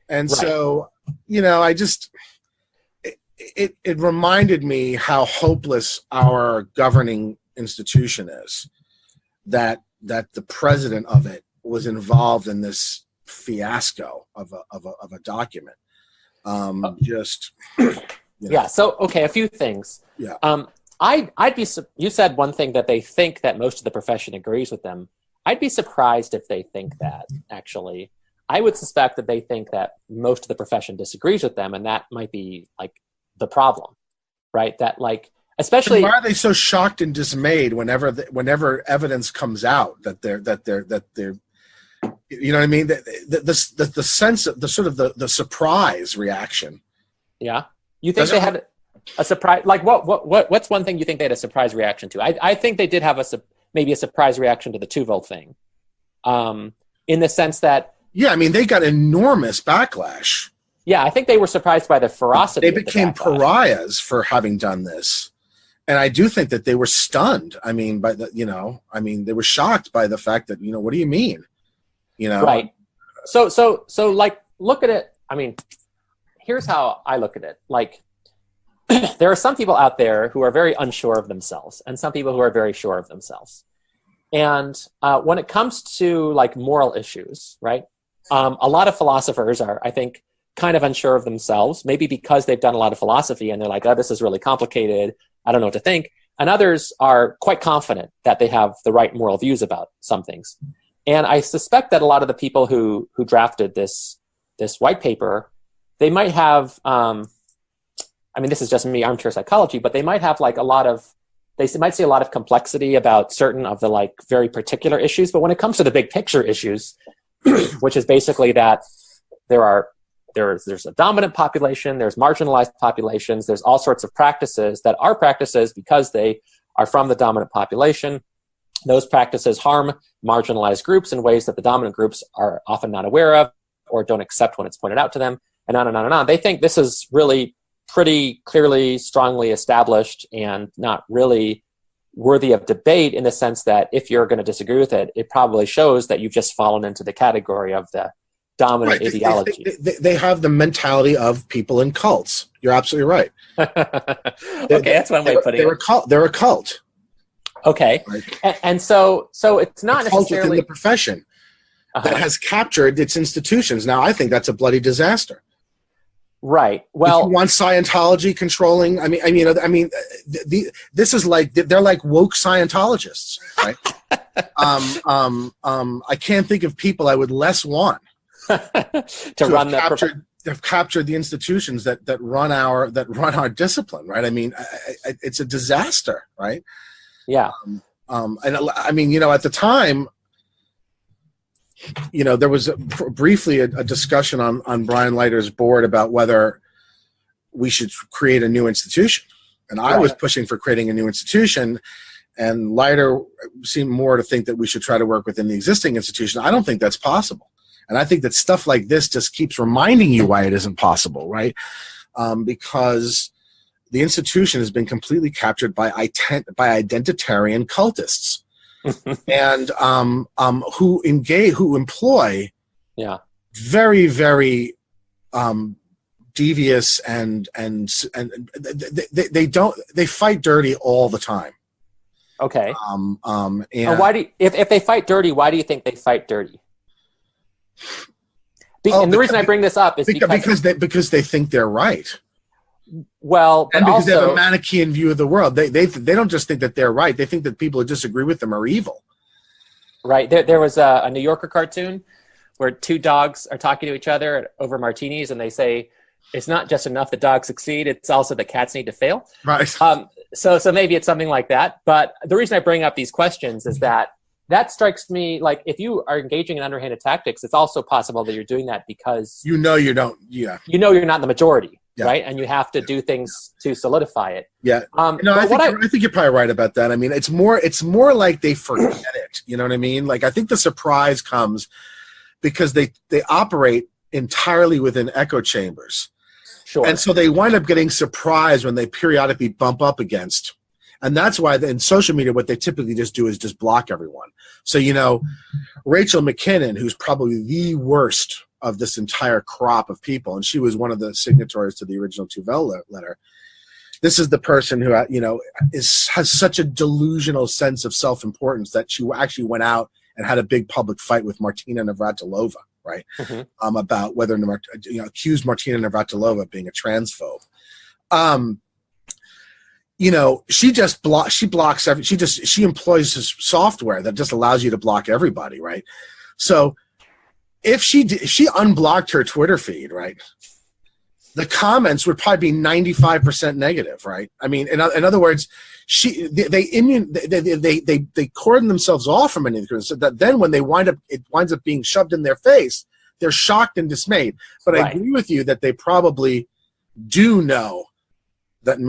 and so I just. It reminded me how hopeless our governing institution is, that the president of it was involved in this fiasco of a document. Yeah. So okay, a few things. Yeah. I'd be. You said one thing, that they think that most of the profession agrees with them. I'd be surprised if they think that. Actually, I would suspect that they think that most of the profession disagrees with them, and that might be like the problem, right? That especially. And why are they so shocked and dismayed whenever evidence comes out that they're you know what I mean? The sense of the sort of the surprise reaction. Yeah, you think they had a surprise? Like what's one thing you think they had a surprise reaction to? I think they did have maybe a surprise reaction to the Tuval thing, in the sense that. Yeah, I mean, they got enormous backlash. Yeah, I think they were surprised by the ferocity. They became pariahs for having done this. And I do think that they were stunned. I mean, they were shocked by the fact that, what do you mean? Right. So like, look at it. I mean, here's how I look at it. Like, there are some people out there who are very unsure of themselves, and some people who are very sure of themselves. And when it comes to like moral issues, right? A lot of philosophers are, I think, kind of unsure of themselves, maybe because they've done a lot of philosophy and they're like, oh, this is really complicated. I don't know what to think. And others are quite confident that they have the right moral views about some things. And I suspect that a lot of the people who drafted this white paper, they might have, this is just me, armchair psychology, but they might have like they might see a lot of complexity about certain of the like very particular issues. But when it comes to the big picture issues, which is basically that there's a dominant population, there's marginalized populations, there's all sorts of practices that are practices because they are from the dominant population. Those practices harm marginalized groups in ways that the dominant groups are often not aware of or don't accept when it's pointed out to them, and on and on and on. They think this is really pretty clearly, strongly established and not really worthy of debate, in the sense that if you're going to disagree with it, it probably shows that you've just fallen into the category of the dominant ideology. They have the mentality of people in cults. You're absolutely right. Okay, that's one way of putting it. They're a cult. Okay, right. And so it's not necessarily within the profession that has captured its institutions. Now, I think that's a bloody disaster. Right. Well, if you want Scientology controlling, this is like, they're like woke Scientologists, right? I can't think of people I would less want to have captured the institutions that run our discipline, right? I mean, it's a disaster, right? Yeah. And at the time, there was briefly a discussion on Brian Leiter's board about whether we should create a new institution. And I was pushing for creating a new institution, and Leiter seemed more to think that we should try to work within the existing institution. I don't think that's possible. And I think that stuff like this just keeps reminding you why it isn't possible, right? Because the institution has been completely captured by identitarian cultists. And who employ very, very devious and they fight dirty all the time. Okay. And why if they fight dirty, why do you think they fight dirty? And the reason I bring this up is because they think they're right. Well, but and because also, they have a Manichaean view of the world. They don't just think that they're right. They think that people who disagree with them are evil. Right. There was a New Yorker cartoon where two dogs are talking to each other over martinis, and they say, it's not just enough that dogs succeed, it's also that cats need to fail. Right. So maybe it's something like that. But the reason I bring up these questions is that strikes me like, if you are engaging in underhanded tactics, it's also possible that you're doing that because you're not in the majority. Yeah. Right, and you have to do things to solidify it. Yeah, I think you're probably right about that. I mean, it's more like they forget it. You know what I mean? Like, I think the surprise comes because they operate entirely within echo chambers. Sure. And so they wind up getting surprised when they periodically bump up against. And that's why in social media, what they typically just do is just block everyone. So, Rachel McKinnon, who's probably the worst of this entire crop of people, and she was one of the signatories to the original Tuvel letter. This is the person who, has such a delusional sense of self-importance that she actually went out and had a big public fight with Martina Navratilova, right? Mm-hmm. About whether, accused Martina Navratilova of being a transphobe. She employs this software that just allows you to block everybody, right? So if she unblocked her Twitter feed, right, the comments would probably be 95% negative, right? I mean, in other words, they cordon themselves off from anything, so that then when it winds up being shoved in their face, they're shocked and dismayed. But I agree with you that they probably do know that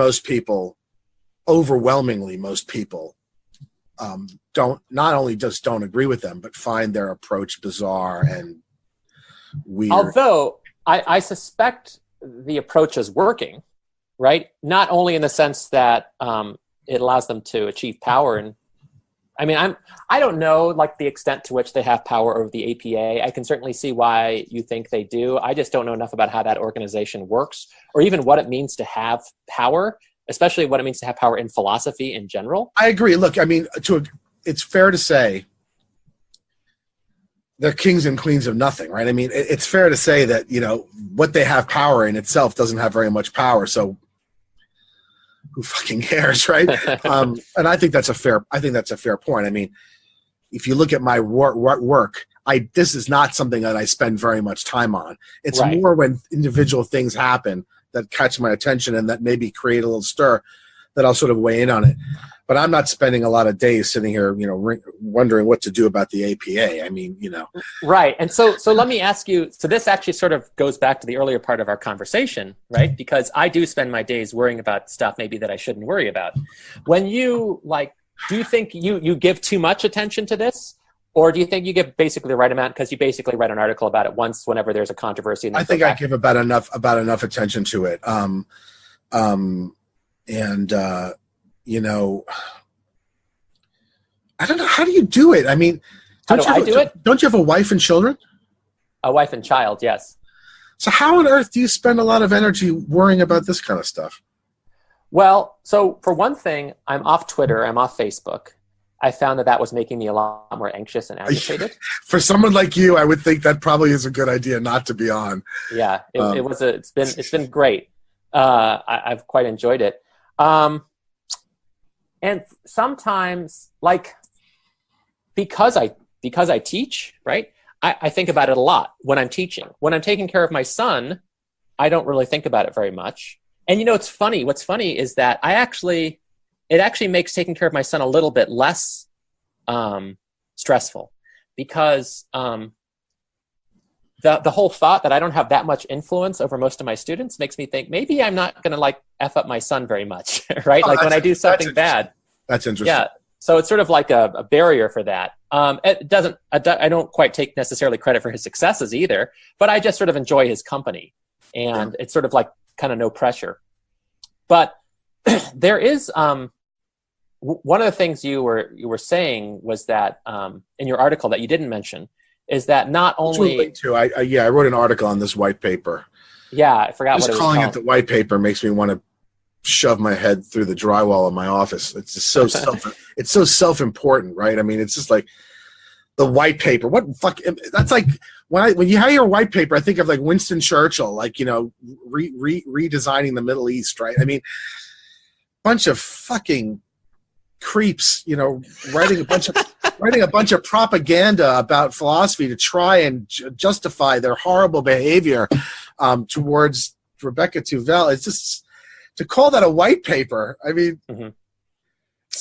overwhelmingly most people not only just don't agree with them, but find their approach bizarre and weird. Although I suspect the approach is working, right? Not only in the sense that it allows them to achieve power. And I mean, I don't know like the extent to which they have power over the APA. I can certainly see why you think they do. I just don't know enough about how that organization works, or even what it means to have power, especially what it means to have power in philosophy in general. I agree. Look, I mean, it's fair to say they're kings and queens of nothing, right? I mean, it's fair to say that, you know, what they have power in itself doesn't have very much power. So who fucking cares, right? And I think that's a fair point. I mean, if you look at my work, this is not something that I spend very much time on. It's right. more when individual things happen that catch my attention and that maybe create a little stir that I'll sort of weigh in on it. But I'm not spending a lot of days sitting here, you know, wondering what to do about the APA. I mean, you know. Right. And so let me ask you, so this actually sort of goes back to the earlier part of our conversation, right? Because I do spend my days worrying about stuff maybe that I shouldn't worry about. When you, like, do you think you give too much attention to this? Or do you think you give basically the right amount because you basically write an article about it once whenever there's a controversy? And I think I give about enough attention to it. You know, I don't know. How do you do it? I mean, how do I do it? Don't you have a wife and children? A wife and child, yes. So how on earth do you spend a lot of energy worrying about this kind of stuff? Well, so for one thing, I'm off Twitter. I'm off Facebook. I found that was making me a lot more anxious and agitated. For someone like you, I would think that probably is a good idea not to be on. Yeah, it's been great. I've quite enjoyed it. And sometimes, like, because I teach, right, I think about it a lot when I'm teaching. When I'm taking care of my son, I don't really think about it very much. And, you know, it's funny. What's funny is that it actually makes taking care of my son a little bit less stressful, because the whole thought that I don't have that much influence over most of my students makes me think maybe I'm not going to like F up my son very much, right? Like when I do something bad. That's interesting. Yeah. So it's sort of like a barrier for that. I don't quite take necessarily credit for his successes either, but I just sort of enjoy his company, and it's sort of like kind of no pressure. But there is one of the things you were saying was that in your article that you didn't mention is that not only I wrote an article on this white paper. Yeah, I forgot what it was called. Just calling it the white paper makes me want to shove my head through the drywall of my office. It's just so it's so self-important, right? I mean, it's just like the white paper. What the fuck? That's like when you hear white paper, I think of like Winston Churchill, like, you know, redesigning the Middle East, right? I mean, bunch of fucking creeps, you know, writing a bunch of propaganda about philosophy to try and justify their horrible behavior towards Rebecca Tuvel. It's just, to call that a white paper, I mean, it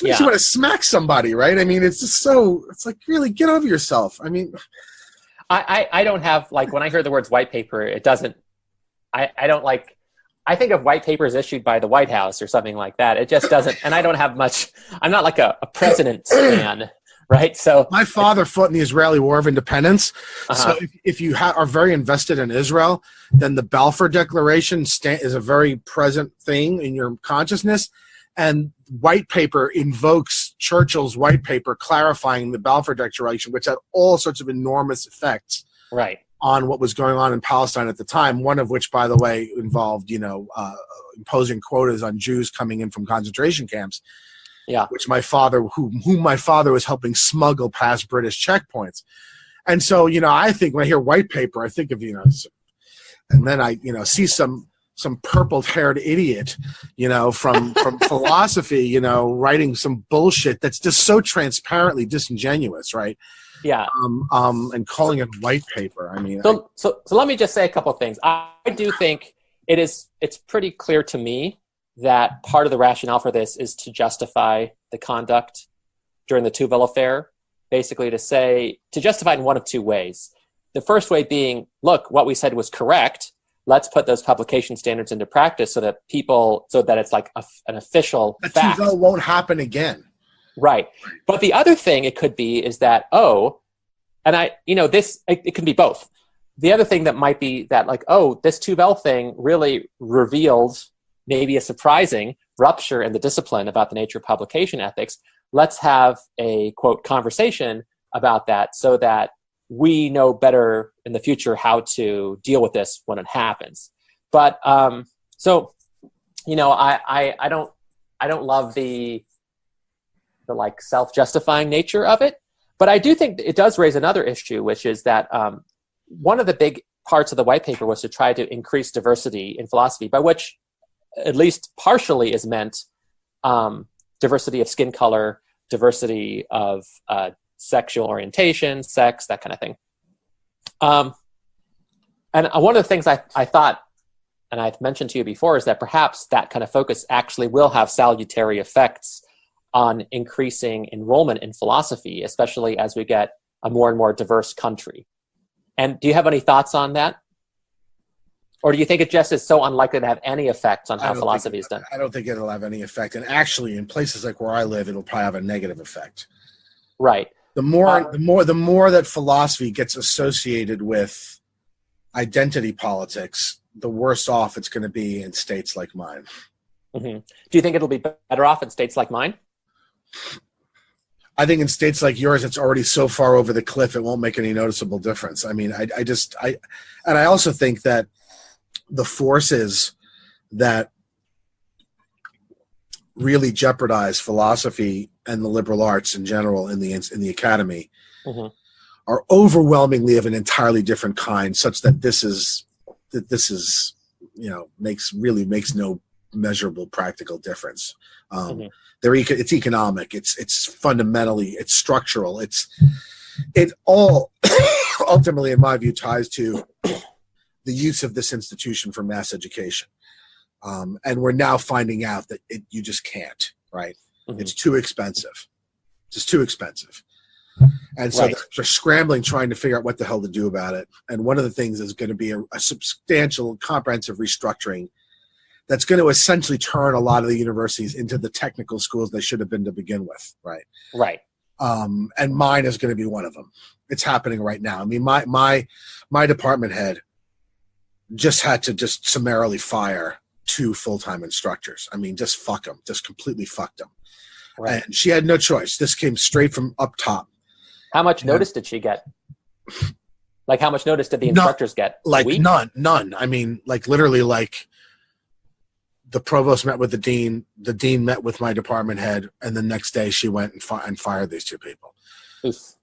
makes you want to smack somebody, right? I mean, it's just it's like, really, get over yourself. I mean, I don't have, like, when I hear the words white paper, it doesn't, I don't like, I think of white papers issued by the White House or something like that. It just doesn't, and I don't have much, I'm not like a president's fan, right? So my father fought in the Israeli War of Independence. So if you are very invested in Israel, then the Balfour Declaration is a very present thing in your consciousness. And white paper invokes Churchill's white paper clarifying the Balfour Declaration, which had all sorts of enormous effects on what was going on in Palestine at the time, one of which, by the way, involved, you know, imposing quotas on Jews coming in from concentration camps. Yeah, which my father, whom my father was helping smuggle past British checkpoints. And so, you know, I think when I hear white paper, I think of, you know, and then I, you know, see some purple-haired idiot, you know, from philosophy, you know, writing some bullshit that's just so transparently disingenuous, right? Yeah. And calling it white paper. I mean, so let me just say a couple of things. I do think it's pretty clear to me that part of the rationale for this is to justify the conduct during the Tuvel affair, basically to justify it in one of two ways. The first way being, look, what we said was correct. Let's put those publication standards into practice so that it's like an official fact. Tuvel won't happen again. Right. But the other thing it could be is that, it can be both. The other thing that might be that, like, this Tuvel thing really revealed maybe a surprising rupture in the discipline about the nature of publication ethics. Let's have a, quote, conversation about that so that we know better in the future how to deal with this when it happens. But so, you know, I don't love the like self-justifying nature of it, but I do think it does raise another issue, which is that one of the big parts of the white paper was to try to increase diversity in philosophy, by which at least partially is meant diversity of skin color, diversity of sexual orientation, sex, that kind of thing. And one of the things I thought, and I've mentioned to you before, is that perhaps that kind of focus actually will have salutary effects on increasing enrollment in philosophy, especially as we get a more and more diverse country. And do you have any thoughts on that? Or do you think it just is so unlikely to have any effects on how philosophy is done? I don't think it'll have any effect. And actually, in places like where I live, it'll probably have a negative effect. Right. The more that philosophy gets associated with identity politics, the worse off it's going to be in states like mine. Mm-hmm. Do you think it'll be better off in states like mine? I think in states like yours, it's already so far over the cliff, it won't make any noticeable difference. I mean, I also think that the forces that really jeopardize philosophy and the liberal arts in general in the academy mm-hmm. are overwhelmingly of an entirely different kind, such that this is you know makes no measurable practical difference. Mm-hmm. It's economic, it's fundamentally, it's structural, it all ultimately, in my view, ties to the use of this institution for mass education. And we're now finding out that you just can't, right? Mm-hmm. It's too expensive. It's just too expensive. And so they're scrambling, trying to figure out what the hell to do about it. And one of the things is going to be a substantial, comprehensive restructuring that's going to essentially turn a lot of the universities into the technical schools they should have been to begin with, right? Right. And mine is going to be one of them. It's happening right now. I mean, my department head just had to just summarily fire 2 full-time instructors. I mean, just fuck them, just completely fucked them. Right. And she had no choice. This came straight from up top. How much notice did she get? Like, how much notice did the instructors get? Like none. I mean, like literally, like the provost met with the dean met with my department head, and the next day she went and fired these 2 people. Oof.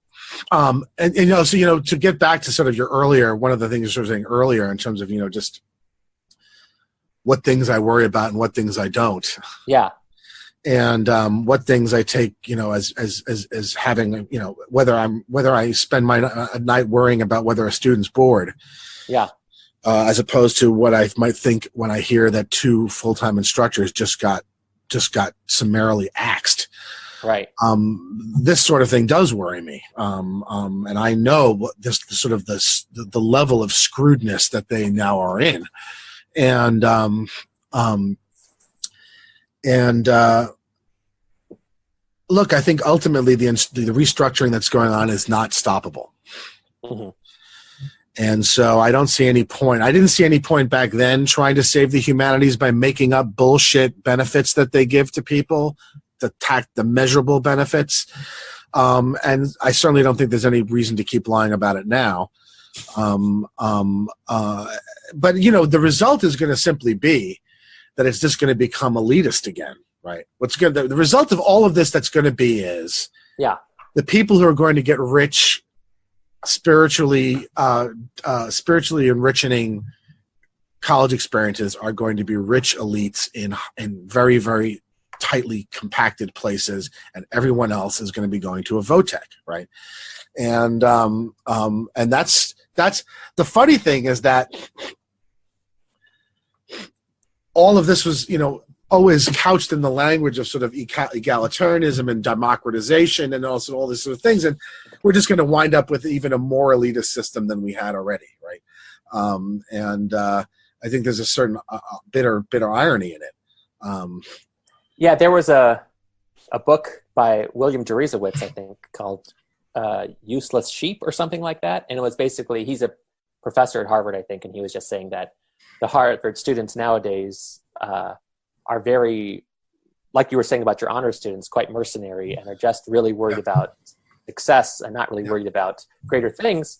And you know, so, you know, to get back to sort of your earlier, one of the things you were saying earlier in terms of, you know, just what things I worry about and what things I don't. Yeah. And what things I take, you know, as having, you know, whether I spend my night worrying about whether a student's bored. Yeah. As opposed to what I might think when I hear that 2 full-time instructors just got summarily axed. Right. This sort of thing does worry me. And I know what the level of screwedness that they now are in. And look, I think ultimately the restructuring that's going on is not stoppable. Mm-hmm. And so I don't see any point. I didn't see any point back then trying to save the humanities by making up bullshit benefits that they give to people, the measurable benefits. And I certainly don't think there's any reason to keep lying about it now. But, you know, the result is going to simply be that it's just going to become elitist again, right? The result of all of this that's going to be is the people who are going to get rich, spiritually enriching college experiences are going to be rich elites in very, very tightly compacted places, and everyone else is going to be going to a Votech, right? And that's the funny thing is that all of this was, you know, always couched in the language of sort of egalitarianism and democratization and also all these sort of things, and we're just going to wind up with even a more elitist system than we had already, right? I think there's a certain bitter irony in it. Yeah, there was a book by William Deresiewicz, I think, called Useless Sheep or something like that, and it was basically, he's a professor at Harvard, I think, and he was just saying that the Harvard students nowadays are very, like you were saying about your honor students, quite mercenary and are just really worried about success and not really worried about greater things.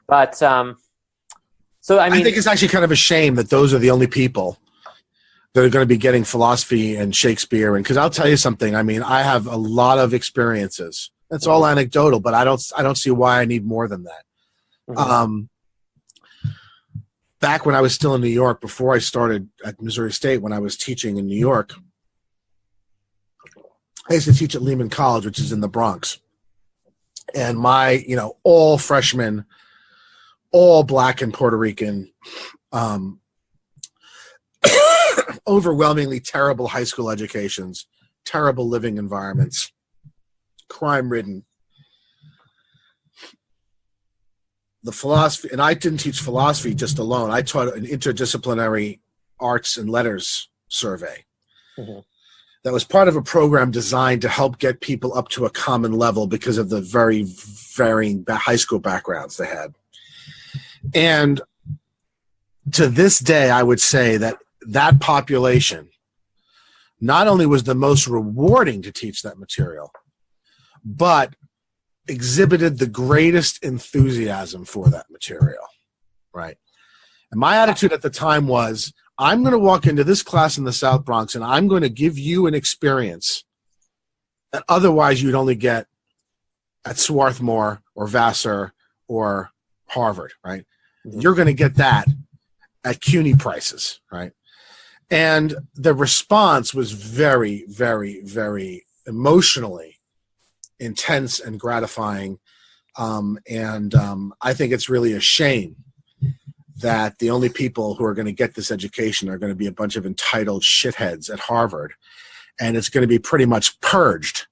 But so I mean, I think it's actually kind of a shame that those are the only people that are going to be getting philosophy and Shakespeare. And because I'll tell you something, I mean, I have a lot of experiences. That's all anecdotal, but I don't see why I need more than that. Mhm. Back when I was still in New York, before I started at Missouri State, when I was teaching in New York, I used to teach at Lehman College, which is in the Bronx. And my, all freshmen, all Black and Puerto Rican, overwhelmingly terrible high school educations, terrible living environments, crime-ridden. The philosophy, and I didn't teach philosophy just alone. I taught an interdisciplinary arts and letters survey that was part of a program designed to help get people up to a common level because of the very varying high school backgrounds they had. And to this day, I would say that population not only was the most rewarding to teach that material, but exhibited the greatest enthusiasm for that material, right? And my attitude at the time was, I'm going to walk into this class in the South Bronx and I'm going to give you an experience that otherwise you'd only get at Swarthmore or Vassar or Harvard, right? You're going to get that at CUNY prices, right? And the response was very, very, very emotionally intense and gratifying. I think it's really a shame that the only people who are going to get this education are going to be a bunch of entitled shitheads at Harvard. And it's going to be pretty much purged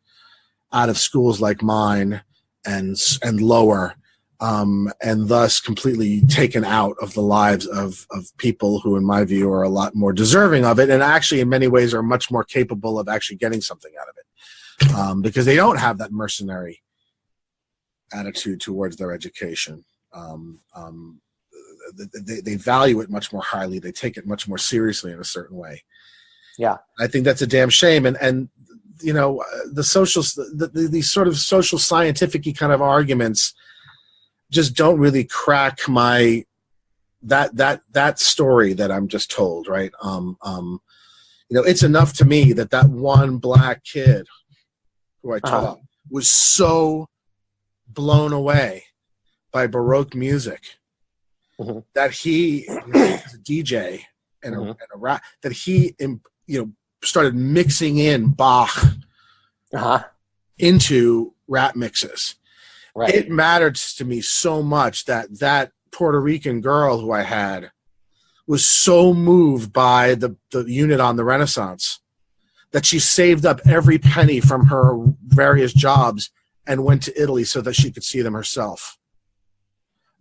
out of schools like mine and lower, and thus completely taken out of the lives of people who, in my view, are a lot more deserving of it, and actually in many ways are much more capable of actually getting something out of it. Because they don't have that mercenary attitude towards their education. They value it much more highly. They take it much more seriously in a certain way. Yeah, I think that's a damn shame. And these sort of social scientific-y kind of arguments just don't really crack that story that I'm just told, right? It's enough to me that one Black kid who I taught was so blown away by Baroque music that he was a DJ and a rap, that he started mixing in Bach into rap mixes. Right. It mattered to me so much that Puerto Rican girl who I had was so moved by the unit on the Renaissance that she saved up every penny from her various jobs and went to Italy so that she could see them herself.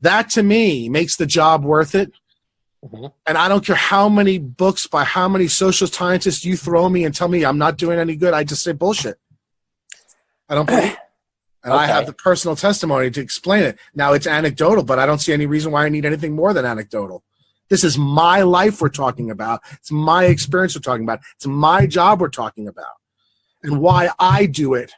That, to me, makes the job worth it. And I don't care how many books by how many social scientists you throw me and tell me I'm not doing any good. I just say bullshit. I don't believe it. And I have the personal testimony to explain it. Now, it's anecdotal, but I don't see any reason why I need anything more than anecdotal. This is my life we're talking about. It's my experience we're talking about. It's my job we're talking about. And why I do it.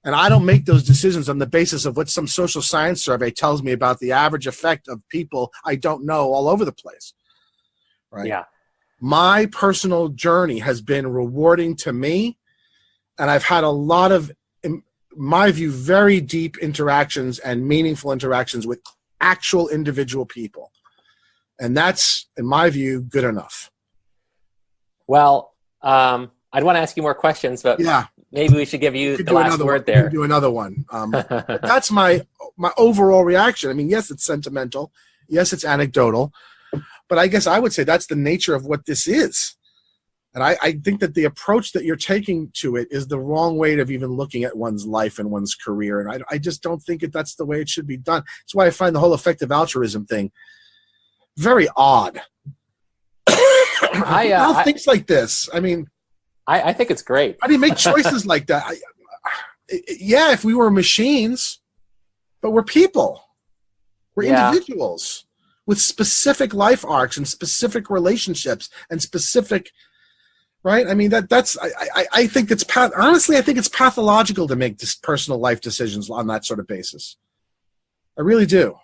And I don't make those decisions on the basis of what some social science survey tells me about the average effect of people I don't know all over the place. Right? Yeah. My personal journey has been rewarding to me, and I've had a lot of, in my view, very deep interactions and meaningful interactions with actual individual people. And that's, in my view, good enough. Well, I'd want to ask you more questions, but maybe we should give you the last word there. We can do another one. But that's my overall reaction. I mean, yes, it's sentimental. Yes, it's anecdotal. But I guess I would say that's the nature of what this is. And I think that the approach that you're taking to it is the wrong way of even looking at one's life and one's career. And I just don't think that's the way it should be done. That's why I find the whole effective altruism thing very odd. Things like this. I mean, I think it's great. How do you make choices like that? If we were machines, but we're people. We're individuals with specific life arcs and specific relationships and specific right? I mean, I think it's honestly, I think it's pathological to make personal life decisions on that sort of basis. I really do.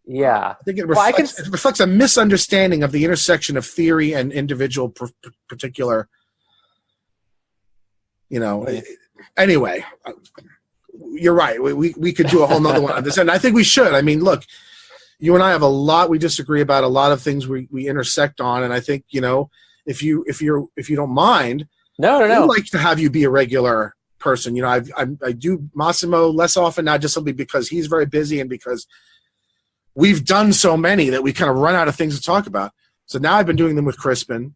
Yeah. I think it reflects a misunderstanding of the intersection of theory and individual particular, anyway, you're right. We could do a whole nother one on this. And I think we should. I mean, look, you and I have a lot we disagree about, a lot of things we intersect on. And I think, if you don't mind, no. I'd like to have you be a regular person. I do Massimo less often now, just simply because he's very busy and because we've done so many that we kind of run out of things to talk about. So now I've been doing them with Crispin,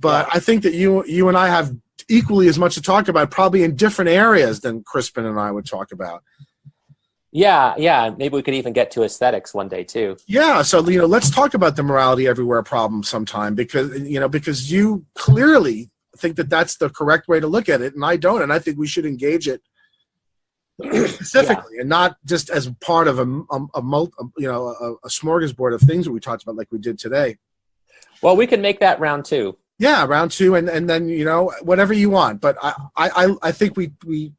but I think that you and I have equally as much to talk about, probably in different areas than Crispin and I would talk about. Yeah. Maybe we could even get to aesthetics one day too. Yeah. So, let's talk about the morality everywhere problem sometime, because you clearly think that that's the correct way to look at it. And I don't. And I think we should engage it specifically and not just as part of a smorgasbord of things that we talked about, like we did today. Well, we can make that round 2. Yeah. Round 2. And then, whatever you want, but I think we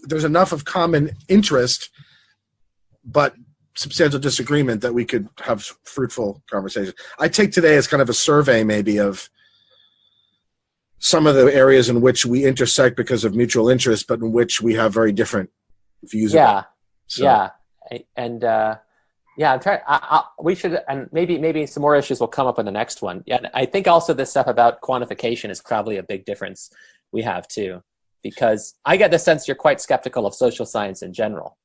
there's enough of common interest, but substantial disagreement that we could have fruitful conversation. I take today as kind of a survey maybe of some of the areas in which we intersect because of mutual interest, but in which we have very different views. Yeah. So. Yeah. And I'm trying, we should, and maybe some more issues will come up in the next one. Yeah. I think also this stuff about quantification is probably a big difference we have too. Because I get the sense you're quite skeptical of social science in general,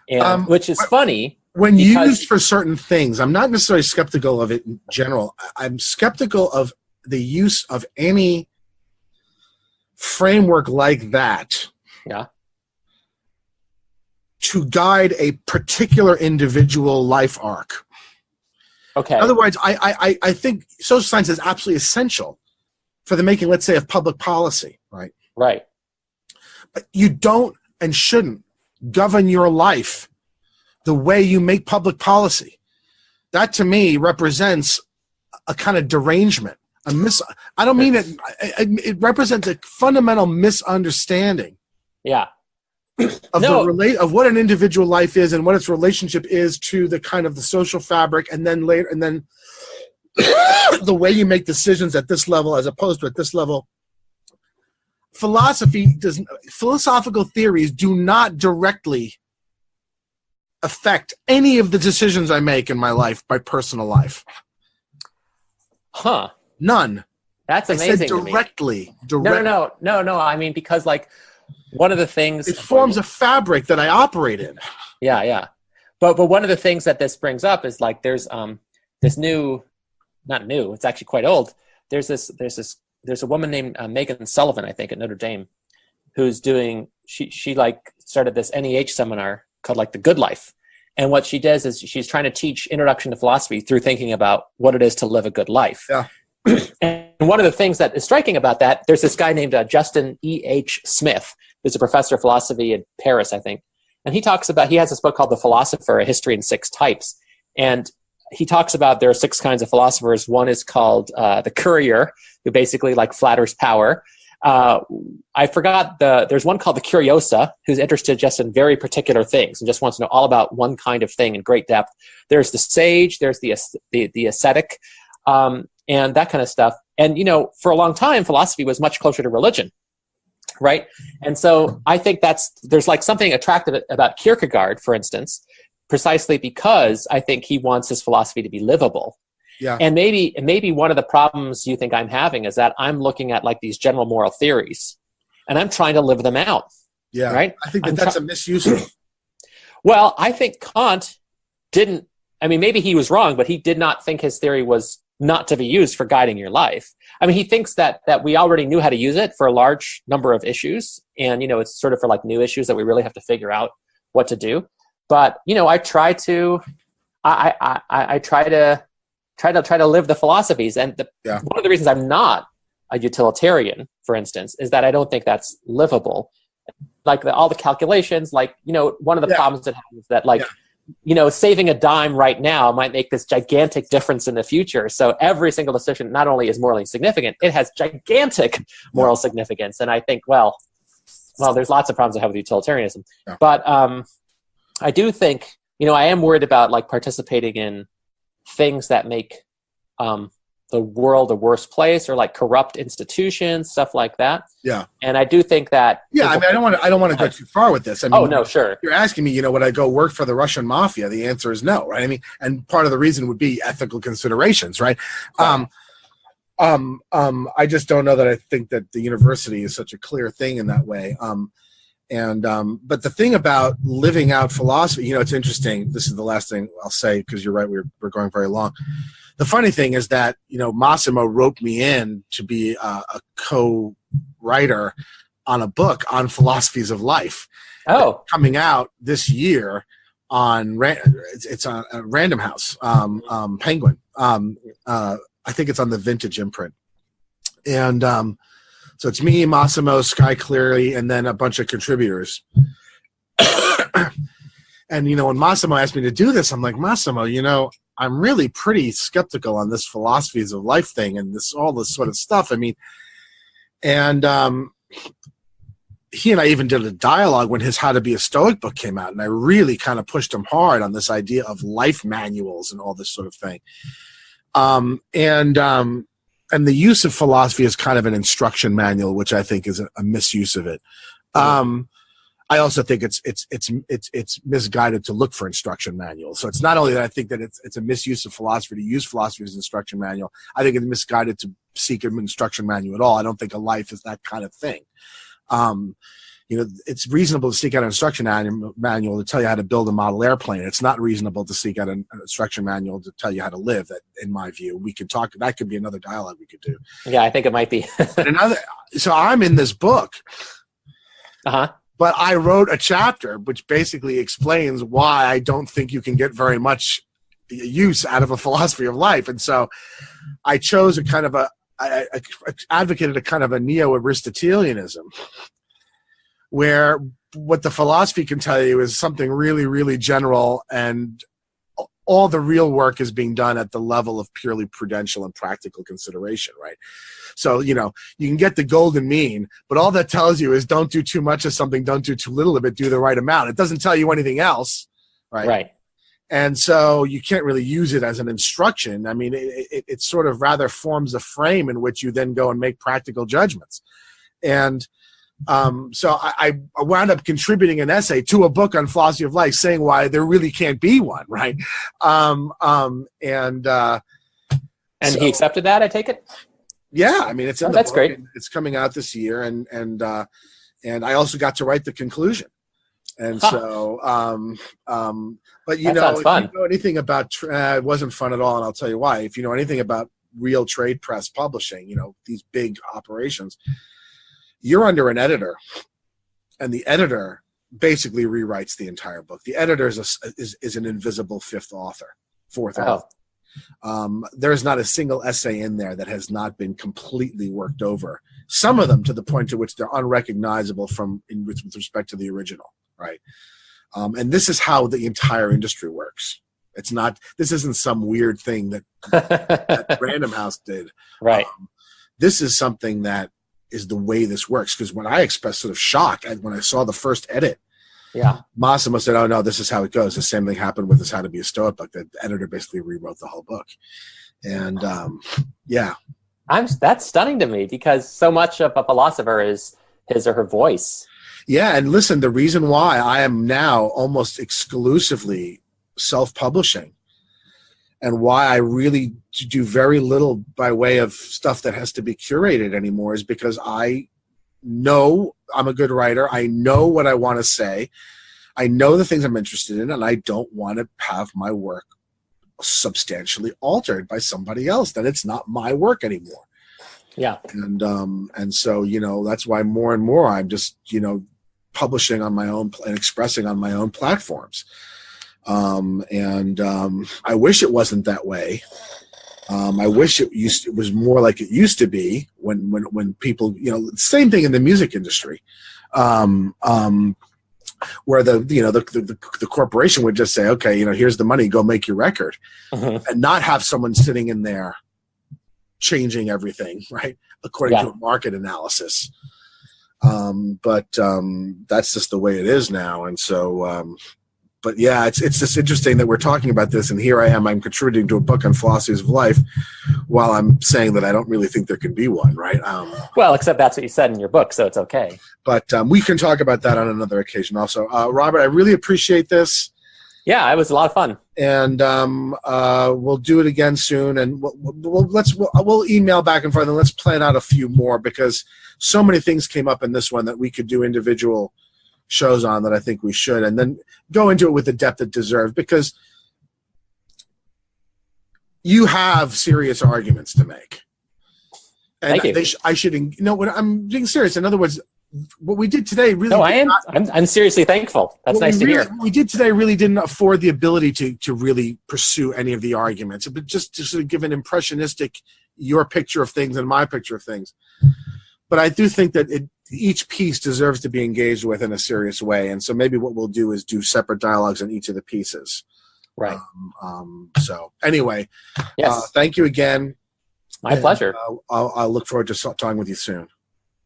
and which is funny. When used for certain things, I'm not necessarily skeptical of it in general. I'm skeptical of the use of any framework like that to guide a particular individual life arc. Okay. In other words, I think social science is absolutely essential for the making, let's say, of public policy, right? Right. But you don't and shouldn't govern your life the way you make public policy. That to me represents a kind of derangement. I don't mean it. It represents a fundamental misunderstanding. Yeah. Of what an individual life is and what its relationship is to the kind of the social fabric, and then the way you make decisions at this level as opposed to at this level. Philosophical theories do not directly affect any of the decisions I make in my life, my personal life. Huh. None. That's amazing. Directly. No. I mean, because one of the things it forms a fabric that I operate in. Yeah. But one of the things that this brings up is there's this new, not new, it's actually quite old. There's a woman named Megan Sullivan, I think, at Notre Dame, who's doing, she started this NEH seminar called The Good Life. And what she does is she's trying to teach introduction to philosophy through thinking about what it is to live a good life. Yeah. And one of the things that is striking about that, there's this guy named Justin E.H. Smith, who's a professor of philosophy in Paris, I think. And he has this book called The Philosopher, A History in 6 Types. And he talks about there are 6 kinds of philosophers. One is called the courier, who basically flatters power. I forgot there's one called the curiosa, who's interested just in very particular things and just wants to know all about one kind of thing in great depth. There's the sage, there's the ascetic, and that kind of stuff. And, for a long time, philosophy was much closer to religion, right? And so I think there's something attractive about Kierkegaard, for instance, precisely because I think he wants his philosophy to be livable. Yeah. And maybe one of the problems you think I'm having is that I'm looking at these general moral theories and I'm trying to live them out. Yeah. Right. I think that's a misuse of them. Well, I think Kant maybe he was wrong, but he did not think his theory was not to be used for guiding your life. He thinks that we already knew how to use it for a large number of issues. And, it's sort of for new issues that we really have to figure out what to do. But, I try to live the philosophies. And one of the reasons I'm not a utilitarian, for instance, is that I don't think that's livable. All the calculations, one of the problems that happens is that saving a dime right now might make this gigantic difference in the future. So every single decision not only is morally significant, it has gigantic moral significance. And I think, well, there's lots of problems I have with utilitarianism. Yeah. But I do think, I am worried about like participating in things that make the world a worse place, or like corrupt institutions, stuff like that. Yeah. And I do think that. Yeah, I don't want to go too far with this. I mean, oh no, sure. You're asking me, would I go work for the Russian mafia? The answer is no, right? I mean, and part of the reason would be ethical considerations, right? Right. I just don't know that I think that the university is such a clear thing in that way. But the thing about living out philosophy, it's interesting. This is the last thing I'll say, because you're right, we're going very long. The funny thing is that, Massimo roped me in to be a co-writer on a book on philosophies of life. Oh, coming out this year on it's on Random House, Penguin. I think it's on the Vintage imprint, and so it's me, Massimo, Sky Cleary, and then a bunch of contributors. And when Massimo asked me to do this, I'm like, Massimo, I'm really pretty skeptical on this philosophies of life thing and all this sort of stuff. I mean, and he and I even did a dialogue when his How to Be a Stoic book came out, and I really kind of pushed him hard on this idea of life manuals and all this sort of thing. And the use of philosophy as kind of an instruction manual, which I think is a misuse of it. I also think it's misguided to look for instruction manuals. So it's not only that I think that it's a misuse of philosophy to use philosophy as an instruction manual. I think it's misguided to seek an instruction manual at all. I don't think a life is that kind of thing. It's reasonable to seek out an instruction manual to tell you how to build a model airplane. It's not reasonable to seek out an instruction manual to tell you how to live. That, in my view, we could talk. That could be another dialogue we could do. Yeah, I think it might be. So I'm in this book. Uh-huh. But I wrote a chapter which basically explains why I don't think you can get very much use out of a philosophy of life. And so I chose I advocated a kind of a neo-Aristotelianism, where what the philosophy can tell you is something really, really general, and all the real work is being done at the level of purely prudential and practical consideration, right? So, you can get the golden mean, but all that tells you is don't do too much of something, don't do too little of it, do the right amount. It doesn't tell you anything else, right? Right. And so you can't really use it as an instruction. I mean, it sort of rather forms a frame in which you then go and make practical judgments. And so I wound up contributing an essay to a book on philosophy of life, saying why there really can't be one, right? And he accepted that, I take it? Yeah, I mean, it's in the that's book. Great. It's coming out this year, and I also got to write the conclusion. And so, but if fun. you know anything about, it wasn't fun at all, and I'll tell you why. If you know anything about real trade press publishing, these big operations, you're under an editor, and the editor basically rewrites the entire book. The editor is an invisible fourth author. There's not a single essay in there that has not been completely worked over. Some of them to the point to which they're unrecognizable with respect to the original, right? And this is how the entire industry works. This isn't some weird thing that Random House did. Right. This is something that is the way this works. Because when I expressed sort of shock when I saw the first edit, Massimo said, "Oh no, this is how it goes." The same thing happened with this How to Be a Stoic book. The editor basically rewrote the whole book, and that's stunning to me, because so much of a philosopher is his or her voice. Yeah, and listen, the reason why I am now almost exclusively self-publishing, and why I really do very little by way of stuff that has to be curated anymore, is because I know I'm a good writer. I know what I want to say. I know the things I'm interested in, and I don't want to have my work substantially altered by somebody else. Then it's not my work anymore. Yeah. And so, that's why more and more I'm just, publishing on my own and expressing on my own platforms. I wish it wasn't that way. I wish it was more like it used to be when people, same thing in the music industry. where the corporation would just say, okay, here's the money, go make your record, and not have someone sitting in there changing everything, right, according to a market analysis. But that's just the way it is now. And so, but yeah, it's just interesting that we're talking about this, and here I'm contributing to a book on philosophies of life while I'm saying that I don't really think there could be one, right? Well, except that's what you said in your book, so it's okay. But we can talk about that on another occasion also. Robert, I really appreciate this. Yeah, it was a lot of fun. And we'll do it again soon, and we'll email back and forth, and let's plan out a few more, because so many things came up in this one that we could do individual shows on that I think we should, and then go into it with the depth it deserves, because you have serious arguments to make. And Thank you. I should, when I'm being serious. In other words, what we did today really. No, I am. I'm seriously thankful. That's nice to hear. What we did today really didn't afford the ability to really pursue any of the arguments, but just to sort of give an impressionistic, your picture of things and my picture of things. But I do think that each piece deserves to be engaged with in a serious way, and so maybe what we'll do is do separate dialogues on each of the pieces. Right. So anyway, yes. Thank you again. My pleasure. I'll look forward to talking with you soon.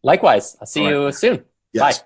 Likewise. I'll see you soon. Yes. Bye.